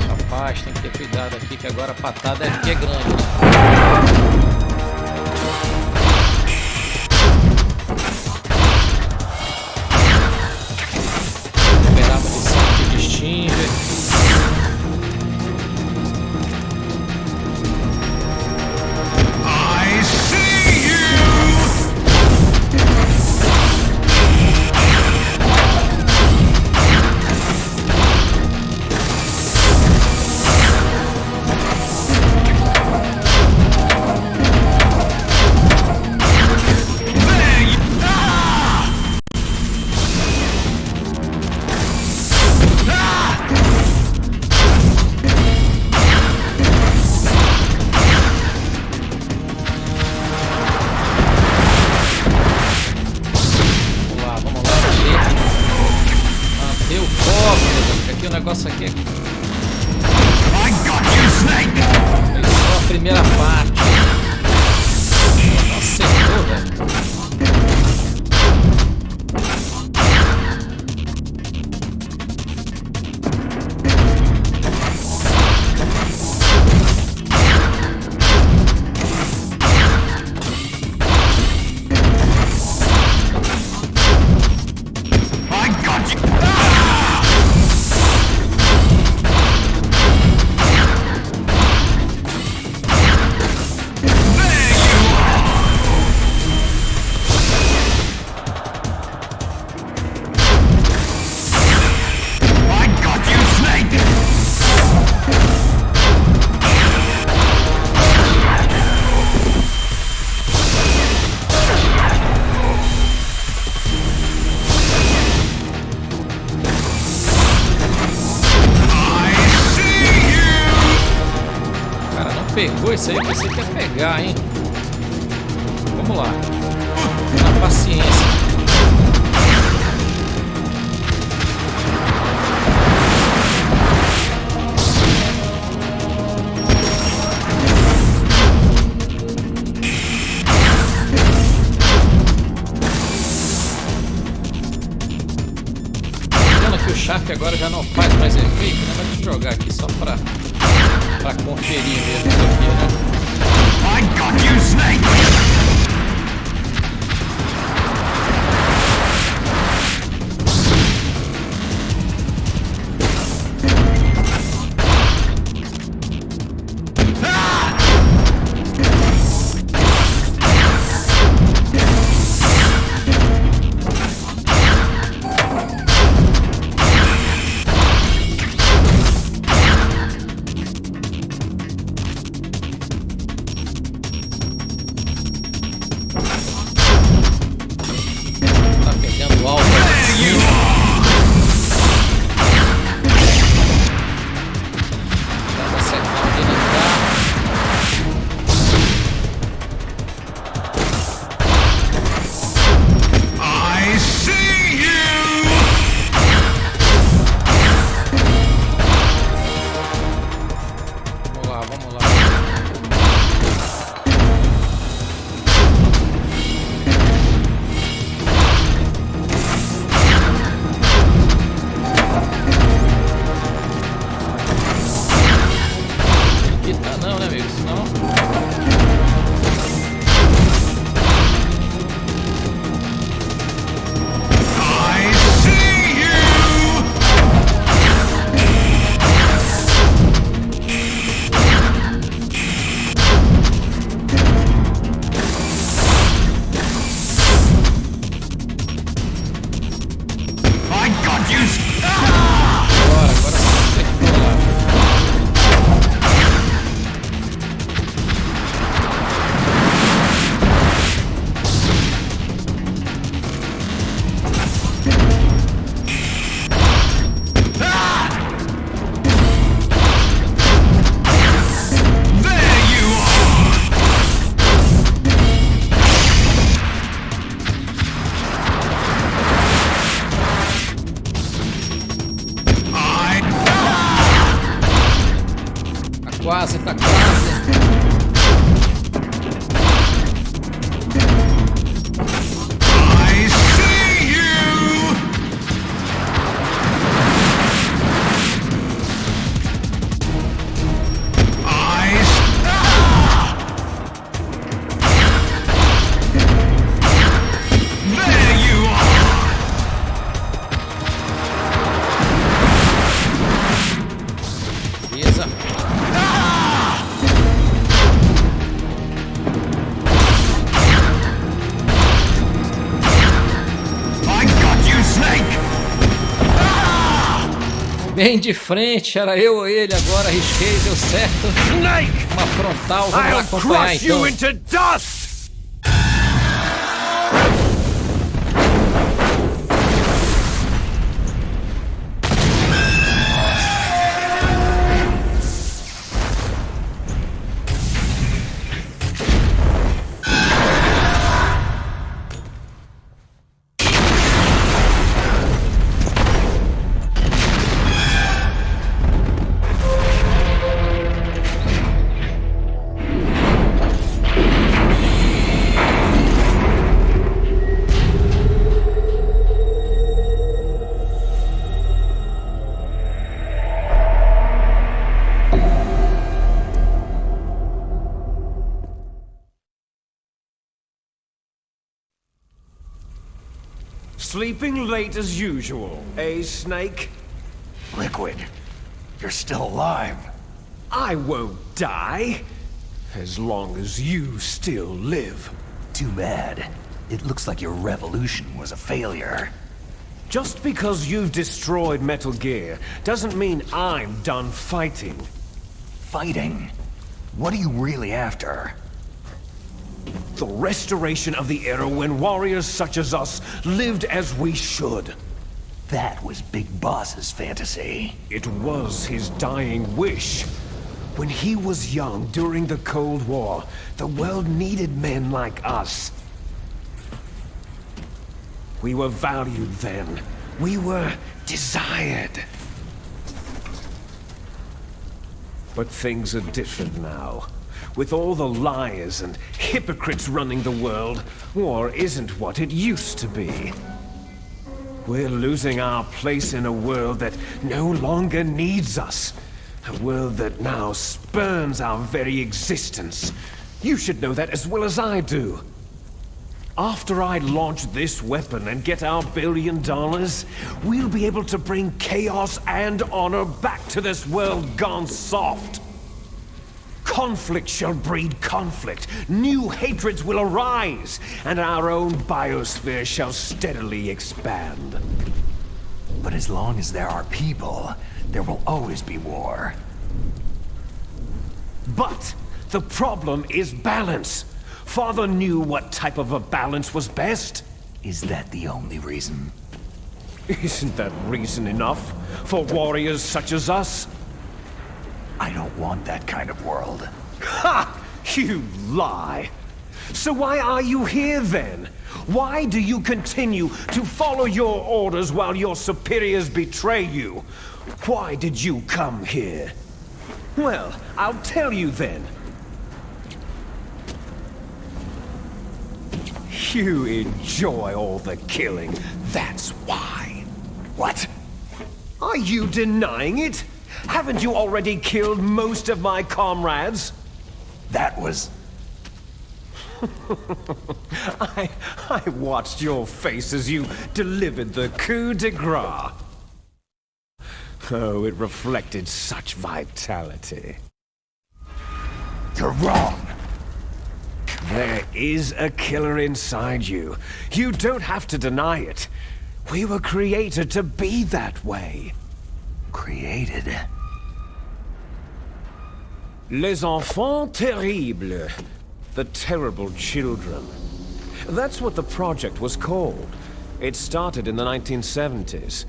Rapaz, tem que ter cuidado aqui que agora a patada aqui é grande, né? Liberar a munição de Stinger. Negócio aqui é só a primeira parte. Acertou, velho. Pegou isso aí, você quer pegar, hein? Vamos lá. Na paciência. Vendo que o Sharp agora já não faz mais efeito, né? Vou te jogar aqui só pra conferir mesmo isso aqui, né? I got you, Snake! quase, tá quase. I see you! There you are! Beleza. I got you, Snake! Bem de frente, era eu ou ele, agora arrisquei, deu certo. Snake! Uma frontal, vamos lá I'll acompanhar crush então. you into dust! Sleeping late as usual, eh, Snake? Liquid, you're still alive. I won't die, as long as you still live. Too bad. It looks like your revolution was a failure. Just because you've destroyed Metal Gear doesn't mean I'm done fighting. Fighting? What are you really after? The restoration of the era when warriors such as us lived as we should. That was Big Boss's fantasy. It was his dying wish. When he was young during the Cold War, the world needed men like us. We were valued then. We were desired. But things are different now. With all the liars and hypocrites running the world, war isn't what it used to be. We're losing our place in a world that no longer needs us. A world that now spurns our very existence. You should know that as well as I do. After I launch this weapon and get our $1 billion, we'll be able to bring chaos and honor back to this world gone soft. Conflict shall breed conflict, new hatreds will arise, and our own biosphere shall steadily expand. But as long as there are people, there will always be war. But the problem is balance. Father knew what type of a balance was best. Is that the only reason? Isn't that reason enough for warriors such as us? I don't want that kind of world. Ha! You lie! So why are you here then? Why do you continue to follow your orders while your superiors betray you? Why did you come here? Well, I'll tell you then. You enjoy all the killing, that's why. What? Are you denying it? Haven't you already killed most of my comrades? That was... I watched your face as you delivered the coup de grace. Oh, it reflected such vitality. You're wrong. There is a killer inside you. You don't have to deny it. We were created to be that way. Created? Les enfants terribles. The terrible children. That's what the project was called. It started in the 1970s.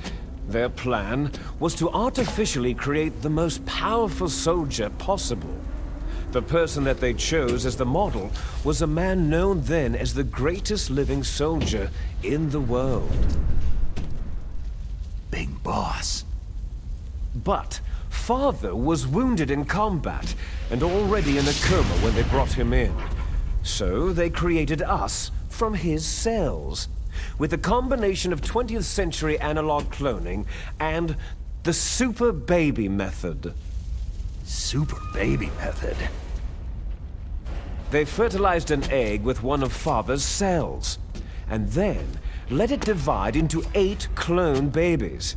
Their plan was to artificially create the most powerful soldier possible. The person that they chose as the model was a man known then as the greatest living soldier in the world. Big Boss. But father was wounded in combat and already in a coma when they brought him in. So they created us from his cells, with a combination of 20th century analog cloning and the super baby method. Super baby method? They fertilized an egg with one of father's cells, and then let it divide into 8 clone babies.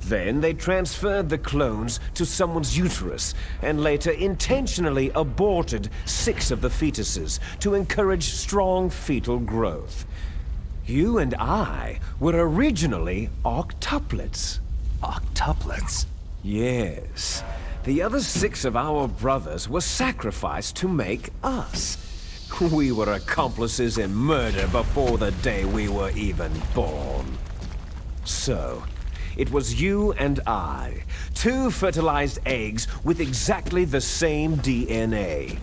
Then they transferred the clones to someone's uterus and later intentionally aborted 6 of the fetuses to encourage strong fetal growth. You and I were originally octuplets. Octuplets? Yes. The other 6 of our brothers were sacrificed to make us. We were accomplices in murder before the day we were even born. So, it was you and I, 2 fertilized eggs with exactly the same DNA.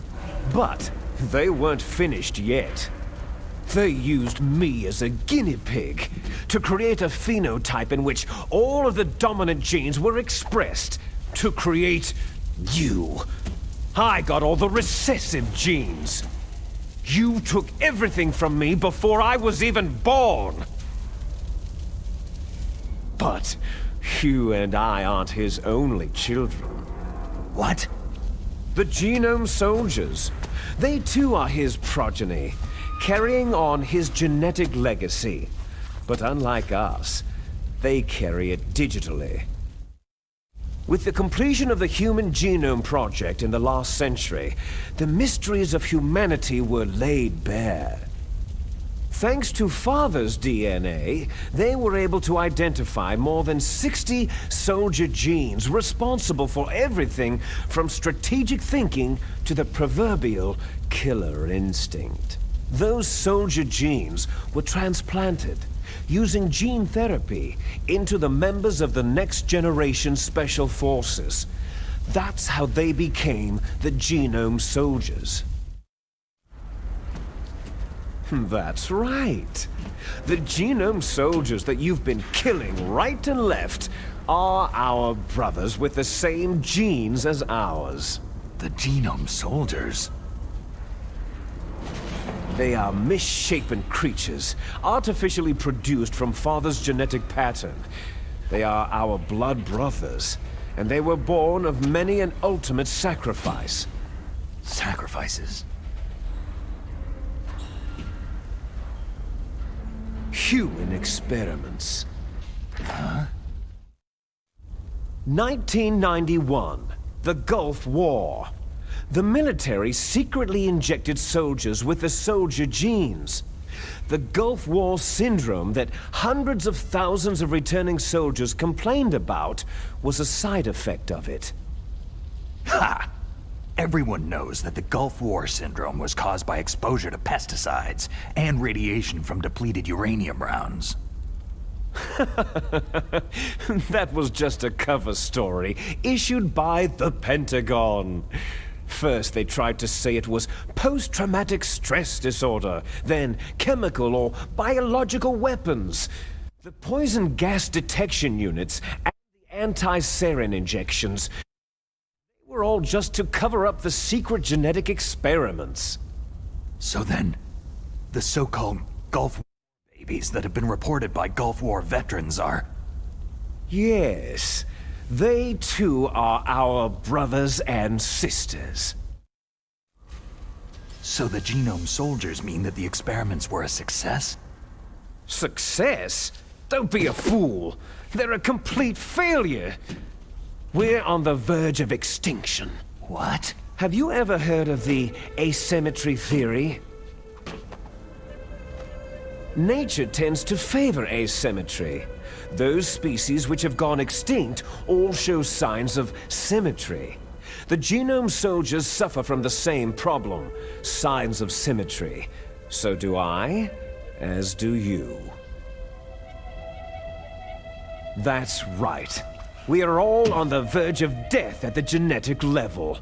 But they weren't finished yet. They used me as a guinea pig to create a phenotype in which all of the dominant genes were expressed to create you. I got all the recessive genes. You took everything from me before I was even born. But you and I aren't his only children. What? The Genome Soldiers. They too are his progeny, carrying on his genetic legacy. But unlike us, they carry it digitally. With the completion of the Human Genome Project in the last century, the mysteries of humanity were laid bare. Thanks to Father's DNA, they were able to identify more than 60 soldier genes responsible for everything from strategic thinking to the proverbial killer instinct. Those soldier genes were transplanted using gene therapy into the members of the next generation special forces. That's how they became the Genome Soldiers. That's right. The Genome Soldiers that you've been killing right and left are our brothers with the same genes as ours. The Genome Soldiers? They are misshapen creatures, artificially produced from Father's genetic pattern. They are our blood brothers, and they were born of many an ultimate sacrifice. Sacrifices? Human experiments. Huh? 1991, the Gulf War. The military secretly injected soldiers with the soldier genes. The Gulf War syndrome that hundreds of thousands of returning soldiers complained about was a side effect of it. Ha! Everyone knows that the Gulf War syndrome was caused by exposure to pesticides and radiation from depleted uranium rounds. That was just a cover story issued by the Pentagon. First, they tried to say it was post-traumatic stress disorder, then chemical or biological weapons. The poison gas detection units and the anti-sarin injections were all just to cover up the secret genetic experiments. So then, the so-called Gulf War babies that have been reported by Gulf War veterans are... Yes. They too are our brothers and sisters. So the Genome Soldiers mean that the experiments were a success? Success? Don't be a fool. They're a complete failure. We're on the verge of extinction. What? Have you ever heard of the asymmetry theory? Nature tends to favor asymmetry. Those species which have gone extinct all show signs of symmetry. The Genome Soldiers suffer from the same problem, signs of symmetry. So do I, as do you. That's right. We are all on the verge of death at the genetic level.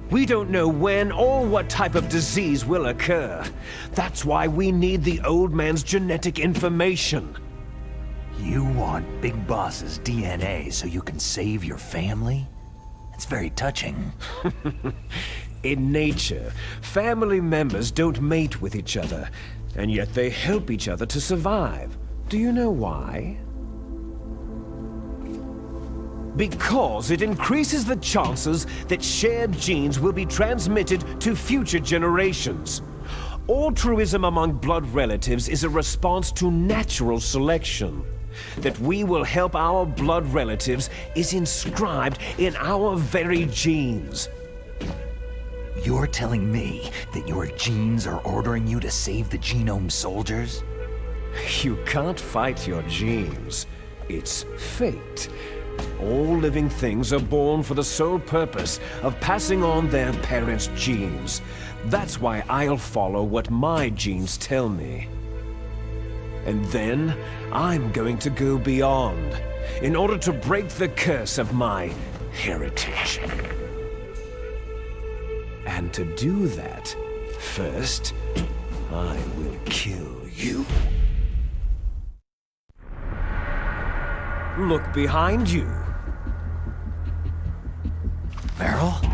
We don't know when or what type of disease will occur. That's why we need the old man's genetic information. You want Big Boss's DNA so you can save your family? It's very touching. In nature, family members don't mate with each other, and yet they help each other to survive. Do you know why? Because it increases the chances that shared genes will be transmitted to future generations. Altruism among blood relatives is a response to natural selection. That we will help our blood relatives is inscribed in our very genes. You're telling me that your genes are ordering you to save the genome soldiers? You can't fight your genes. It's fate. All living things are born for the sole purpose of passing on their parents' genes. That's why I'll follow what my genes tell me. And then, I'm going to go beyond, in order to break the curse of my heritage. And to do that, first, I will kill you. Look behind you. Meryl?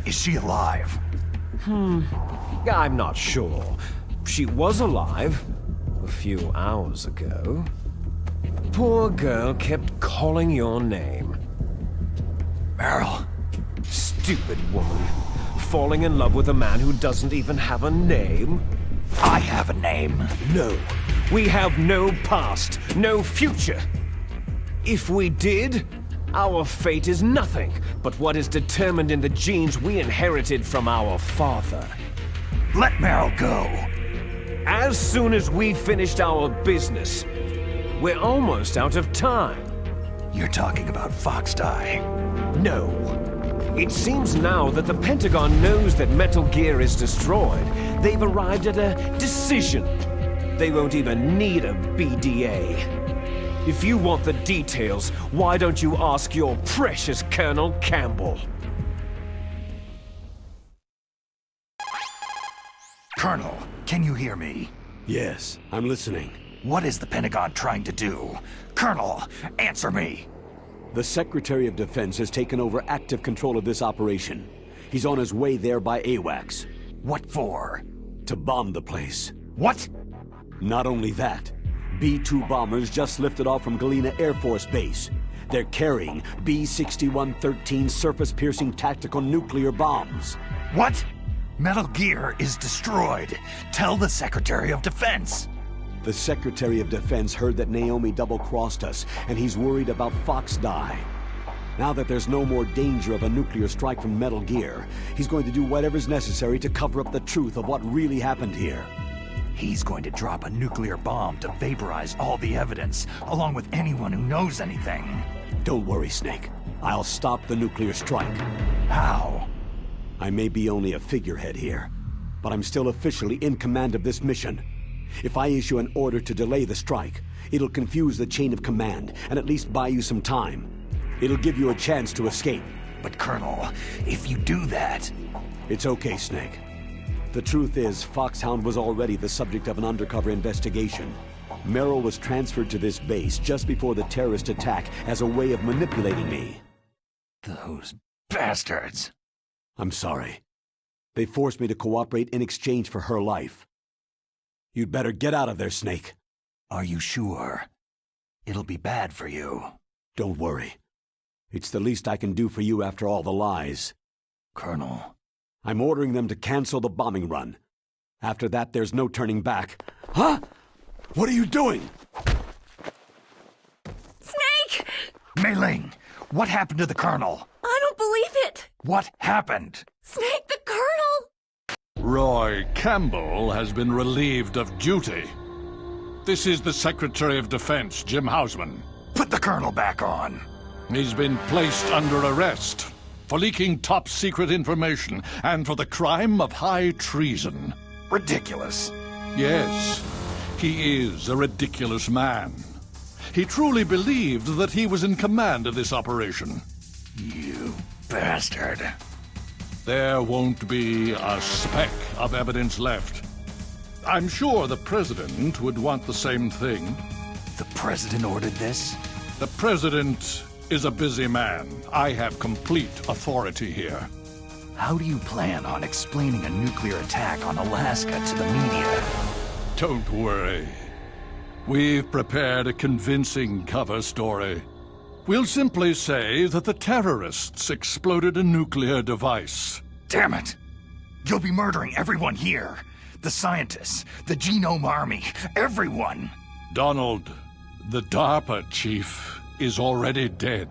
Is she alive? I'm not sure. She was alive a few hours ago. Poor girl kept calling your name. Meryl? Stupid woman. Falling in love with a man who doesn't even have a name? I have a name. No. We have no past, no future. If we did, our fate is nothing but what is determined in the genes we inherited from our father. Let Meryl go. As soon as we finished our business, we're almost out of time. You're talking about Fox Die. No. It seems now that the Pentagon knows that Metal Gear is destroyed. They've arrived at a decision. They won't even need a BDA. If you want the details, why don't you ask your precious Colonel Campbell? Colonel, can you hear me? Yes, I'm listening. What is the Pentagon trying to do? Colonel, answer me! The Secretary of Defense has taken over active control of this operation. He's on his way there by AWACS. What for? To bomb the place. What? Not only that, B-2 bombers just lifted off from Galena Air Force Base. They're carrying B-6113 surface-piercing tactical nuclear bombs. What? Metal Gear is destroyed. Tell the Secretary of Defense. The Secretary of Defense heard that Naomi double-crossed us, and he's worried about Fox Die. Now that there's no more danger of a nuclear strike from Metal Gear, he's going to do whatever's necessary to cover up the truth of what really happened here. He's going to drop a nuclear bomb to vaporize all the evidence, along with anyone who knows anything. Don't worry, Snake. I'll stop the nuclear strike. How? I may be only a figurehead here, but I'm still officially in command of this mission. If I issue an order to delay the strike, it'll confuse the chain of command and at least buy you some time. It'll give you a chance to escape. But Colonel, if you do that... It's okay, Snake. The truth is, Foxhound was already the subject of an undercover investigation. Merrill was transferred to this base just before the terrorist attack as a way of manipulating me. Those bastards! I'm sorry. They forced me to cooperate in exchange for her life. You'd better get out of there, Snake. Are you sure? It'll be bad for you. Don't worry. It's the least I can do for you after all the lies. Colonel. I'm ordering them to cancel the bombing run. After that, there's no turning back. Huh? What are you doing? Snake! Mei Ling, what happened to the Colonel? I don't believe it! What happened? Snake, the Colonel! Roy Campbell has been relieved of duty. This is the Secretary of Defense, Jim Hausman. Put the Colonel back on. He's been placed under arrest for leaking top-secret information and for the crime of high treason. Ridiculous. Yes, he is a ridiculous man. He truly believed that he was in command of this operation. You bastard. There won't be a speck of evidence left. I'm sure the President would want the same thing. The President ordered this? The President is a busy man. I have complete authority here. How do you plan on explaining a nuclear attack on Alaska to the media? Don't worry. We've prepared a convincing cover story. We'll simply say that the terrorists exploded a nuclear device. Damn it! You'll be murdering everyone here. The scientists, the Genome Army, everyone. Donald, the DARPA chief is already dead.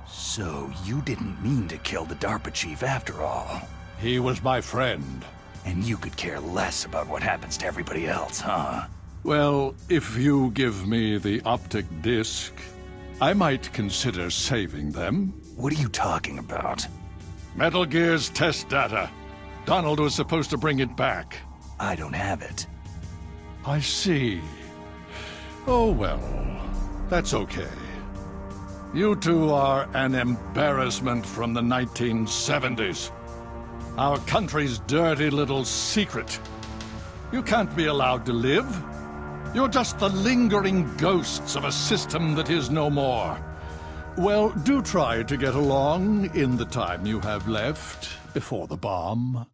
So you didn't mean to kill the DARPA chief after all. He was my friend. And you could care less about what happens to everybody else, huh? Well, if you give me the optic disc, I might consider saving them. What are you talking about? Metal Gear's test data. Donald was supposed to bring it back. I don't have it. I see. Oh well, that's okay. You two are an embarrassment from the 1970s. Our country's dirty little secret. You can't be allowed to live. You're just the lingering ghosts of a system that is no more. Well, do try to get along in the time you have left before the bomb.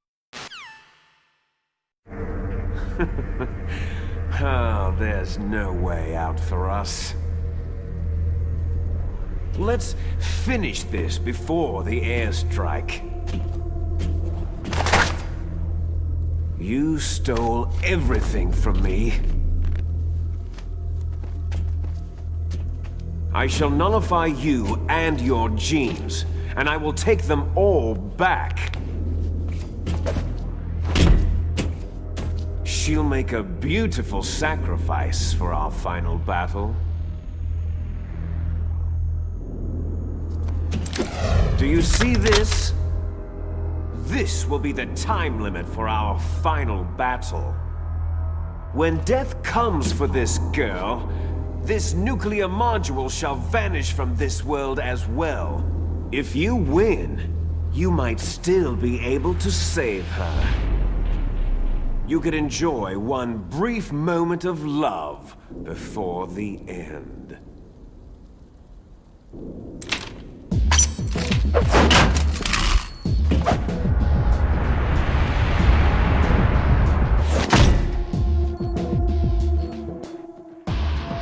Oh, there's no way out for us. Let's finish this before the airstrike. You stole everything from me. I shall nullify you and your genes, and I will take them all back. She'll make a beautiful sacrifice for our final battle. Do you see this? This will be the time limit for our final battle. When death comes for this girl, this nuclear module shall vanish from this world as well. If you win, you might still be able to save her. You could enjoy one brief moment of love before the end.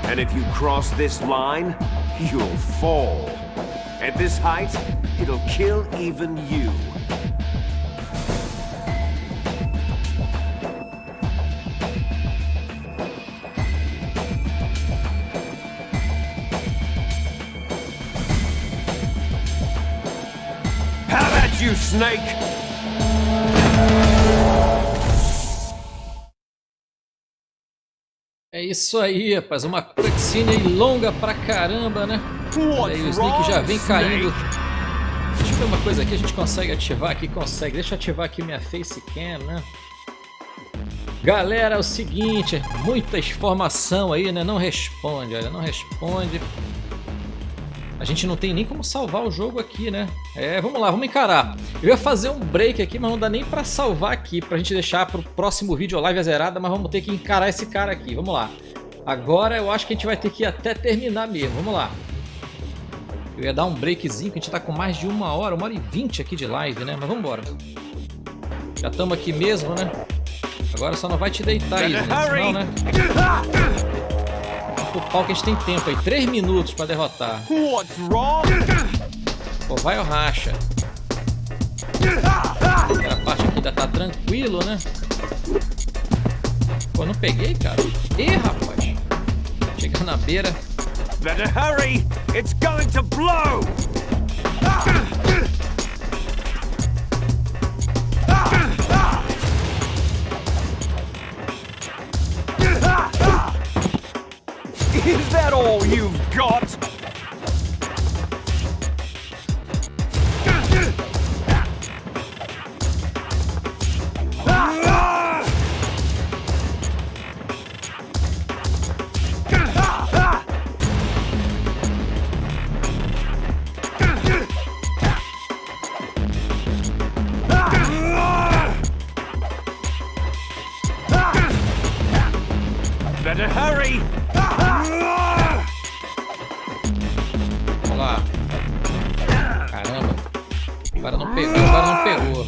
And if you cross this line, you'll fall. At this height, it'll kill even you. How about you, Snake? É isso aí, rapaz. Uma cutscene aí longa pra caramba, né? Olha aí, o Snake já vem caindo. Deixa eu ver uma coisa aqui, a gente consegue ativar aqui? Consegue. Deixa eu ativar aqui minha facecam, né? Galera, é o seguinte, muita informação aí, né? Não responde, olha, não responde. A gente não tem nem como salvar o jogo aqui, né? É, vamos lá, vamos encarar. Eu ia fazer um break aqui, mas não dá nem pra salvar aqui, pra gente deixar pro próximo vídeo a live zerada, mas vamos ter que encarar esse cara aqui, vamos lá. Agora eu acho que a gente vai ter que ir até terminar mesmo, vamos lá. Eu ia dar um breakzinho, que a gente tá com mais de 1h20 aqui de live, né? Mas vamos embora. Já estamos aqui mesmo, né? Agora só não vai te deitar aí, né? Senão, né? O pau que a gente tem tempo aí, 3 minutos pra derrotar. Pô, vai ou racha? A parte aqui ainda tá tranquilo, né? Pô, não peguei, cara. Ih, rapaz. Chegando na beira. Better hurry! It's going to blow! Is that all you've got? Better hurry! Vamos lá. Caramba. Agora não pegou, agora não pegou.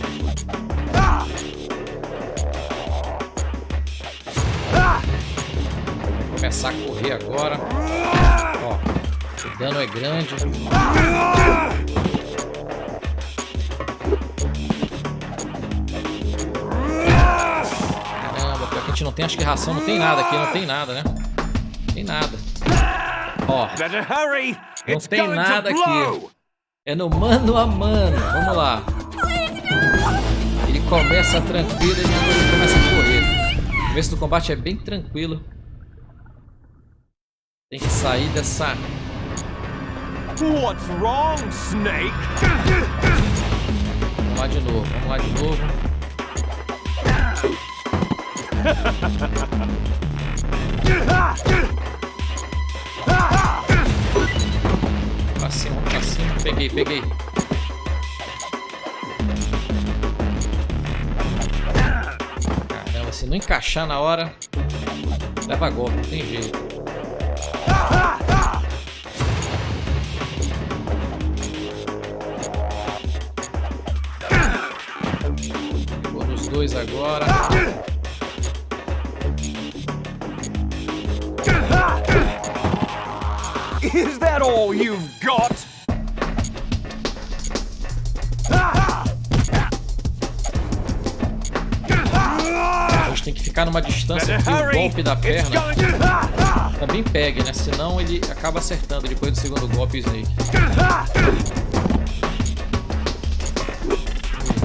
Vou começar a correr agora. Ó, o dano é grande. Caramba, pior que a gente não tem, acho que ração, não tem nada aqui, não tem nada, né? Não tem nada. Ó, não tem nada aqui. É no mano a mano. Vamos lá. Ele começa tranquilo e depois ele começa a correr. O começo do combate é bem tranquilo. Tem que sair dessa... What's wrong, Snake? Vamos lá de novo, vamos lá de novo. Pra cima, pra cima. Peguei, peguei. Caramba, se não encaixar na hora, leva golpe, não tem jeito. Vou nos dois agora. Is that all you've got? A gente tem que ficar numa distância que o golpe da perna também pegue, né? Senão ele acaba acertando depois do segundo golpe o Snake.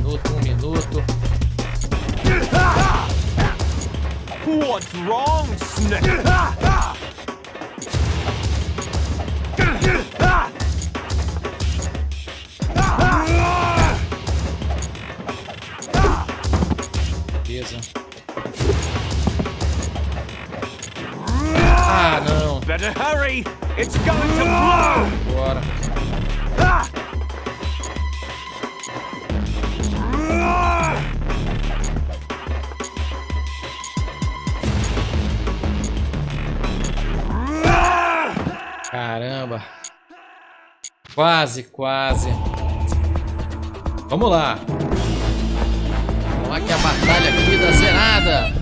Um minuto. What's wrong, Snake? Beleza. Ah, não. Better hurry! It's going to blow! Bora. Caramba. Quase, quase. Vamos lá. Vamos lá que a batalha aqui tá zerada.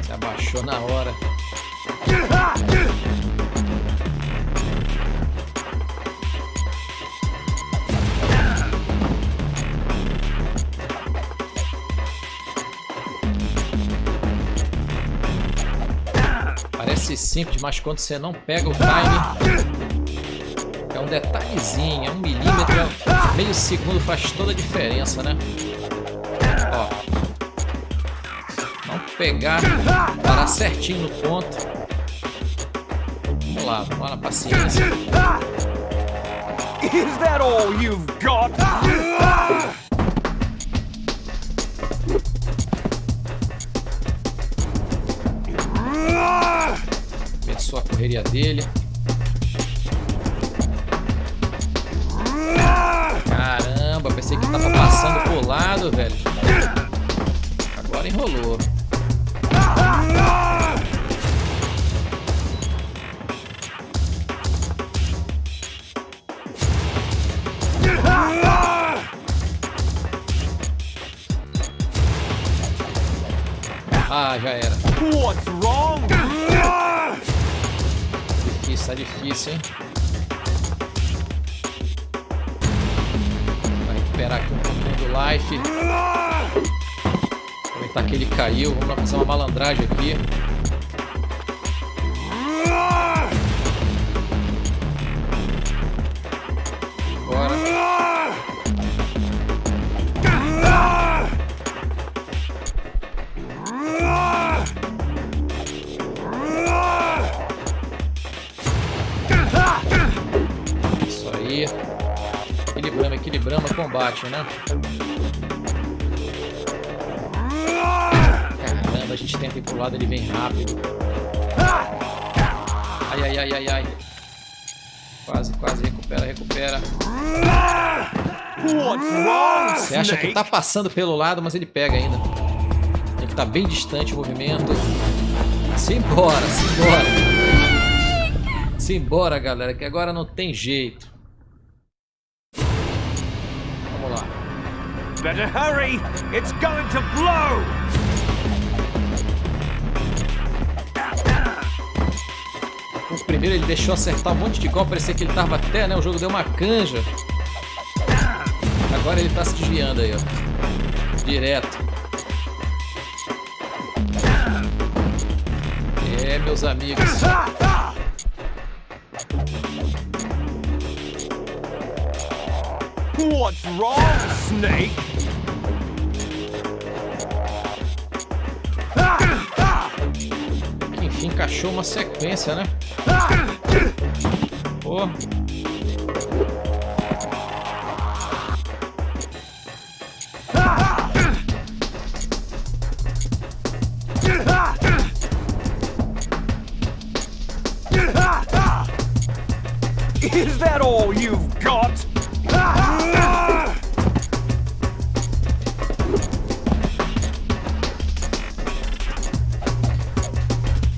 Se abaixou na hora. Parece simples, mas quando você não pega o time, é um detalhezinho, é 1 milímetro, meio segundo faz toda a diferença, né? Ó, não pegar, parar certinho no ponto. Vamos lá na paciência. Is that all you've got? Começou a correria dele. Caramba, pensei que tava passando pro lado, velho. Agora enrolou. Ah, já era. What's wrong? Difícil, tá difícil, hein? Vou recuperar aqui um pouquinho do life. Aproveitar que ele caiu. Vamos lá fazer uma malandragem aqui. Bora. Equilibrando o combate, né? Caramba, a gente tenta ir pro lado, ele vem rápido. Ai, ai, ai, ai, ai. Quase, quase, recupera, recupera. Você acha que tá passando pelo lado, mas ele pega ainda. Ele tá bem distante o movimento. Simbora, simbora. Simbora, galera, que agora não tem jeito. Vamos lá. Better hurry! It's going to blow! O primeiro ele deixou acertar um monte de gol, parecia que ele tava até, né? O jogo deu uma canja. Agora ele tá se desviando aí, ó. Direto. É, meus amigos. What's wrong, Snake? Que enfim encaixou uma sequência, né? Pô. Is that all you've got?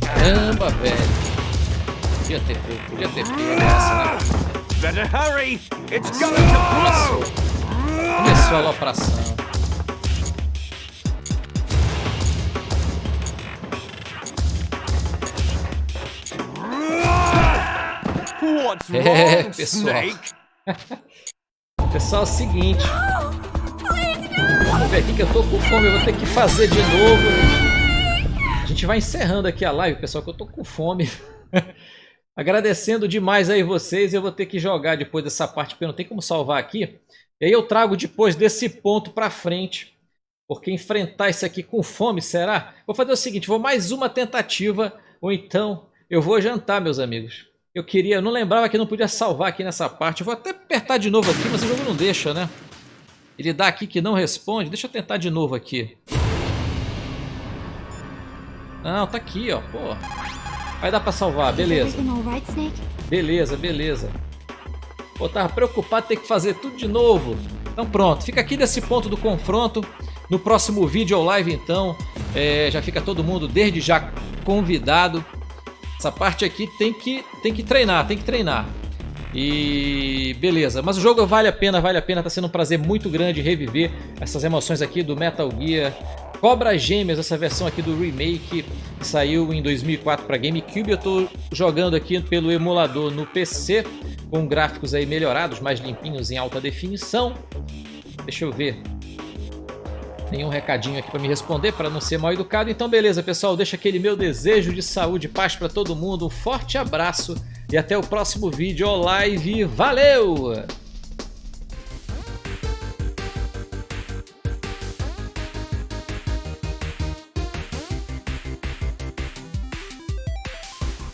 Caramba, velho. Podia ter pego essa, né? Better hurry! It's going to blow! Começou a alopração. What's wrong, pessoal. Snake? Pessoal, é o seguinte. Vamos ver aqui que eu tô com fome, eu vou ter que fazer de novo. A gente vai encerrando aqui a live, pessoal, que eu tô com fome. Agradecendo demais aí vocês, eu vou ter que jogar depois dessa parte, porque não tem como salvar aqui. E aí eu trago depois desse ponto pra frente, porque enfrentar isso aqui com fome, será? Vou fazer o seguinte, vou mais uma tentativa, ou então eu vou jantar, meus amigos. Eu não lembrava que não podia salvar aqui nessa parte. Eu vou até apertar de novo aqui, mas o jogo não deixa, né? Ele dá aqui que não responde. Deixa eu tentar de novo aqui. Não, tá aqui, ó. Pô. Vai dar pra salvar, beleza. Beleza, beleza. Pô, tava preocupado ter que fazer tudo de novo. Então pronto, fica aqui desse ponto do confronto. No próximo vídeo ou live, então, já fica todo mundo desde já convidado. Essa parte aqui tem que treinar, E beleza, mas o jogo vale a pena, tá sendo um prazer muito grande reviver essas emoções aqui do Metal Gear Cobra Gêmeas, essa versão aqui do remake que saiu em 2004 para GameCube. Eu tô jogando aqui pelo emulador no PC, com gráficos aí melhorados, mais limpinhos em alta definição. Deixa eu ver. Nenhum recadinho aqui para me responder, para não ser mal educado. Então beleza, pessoal, deixa aquele meu desejo de saúde e paz para todo mundo. Um forte abraço e até o próximo vídeo ou live. Valeu!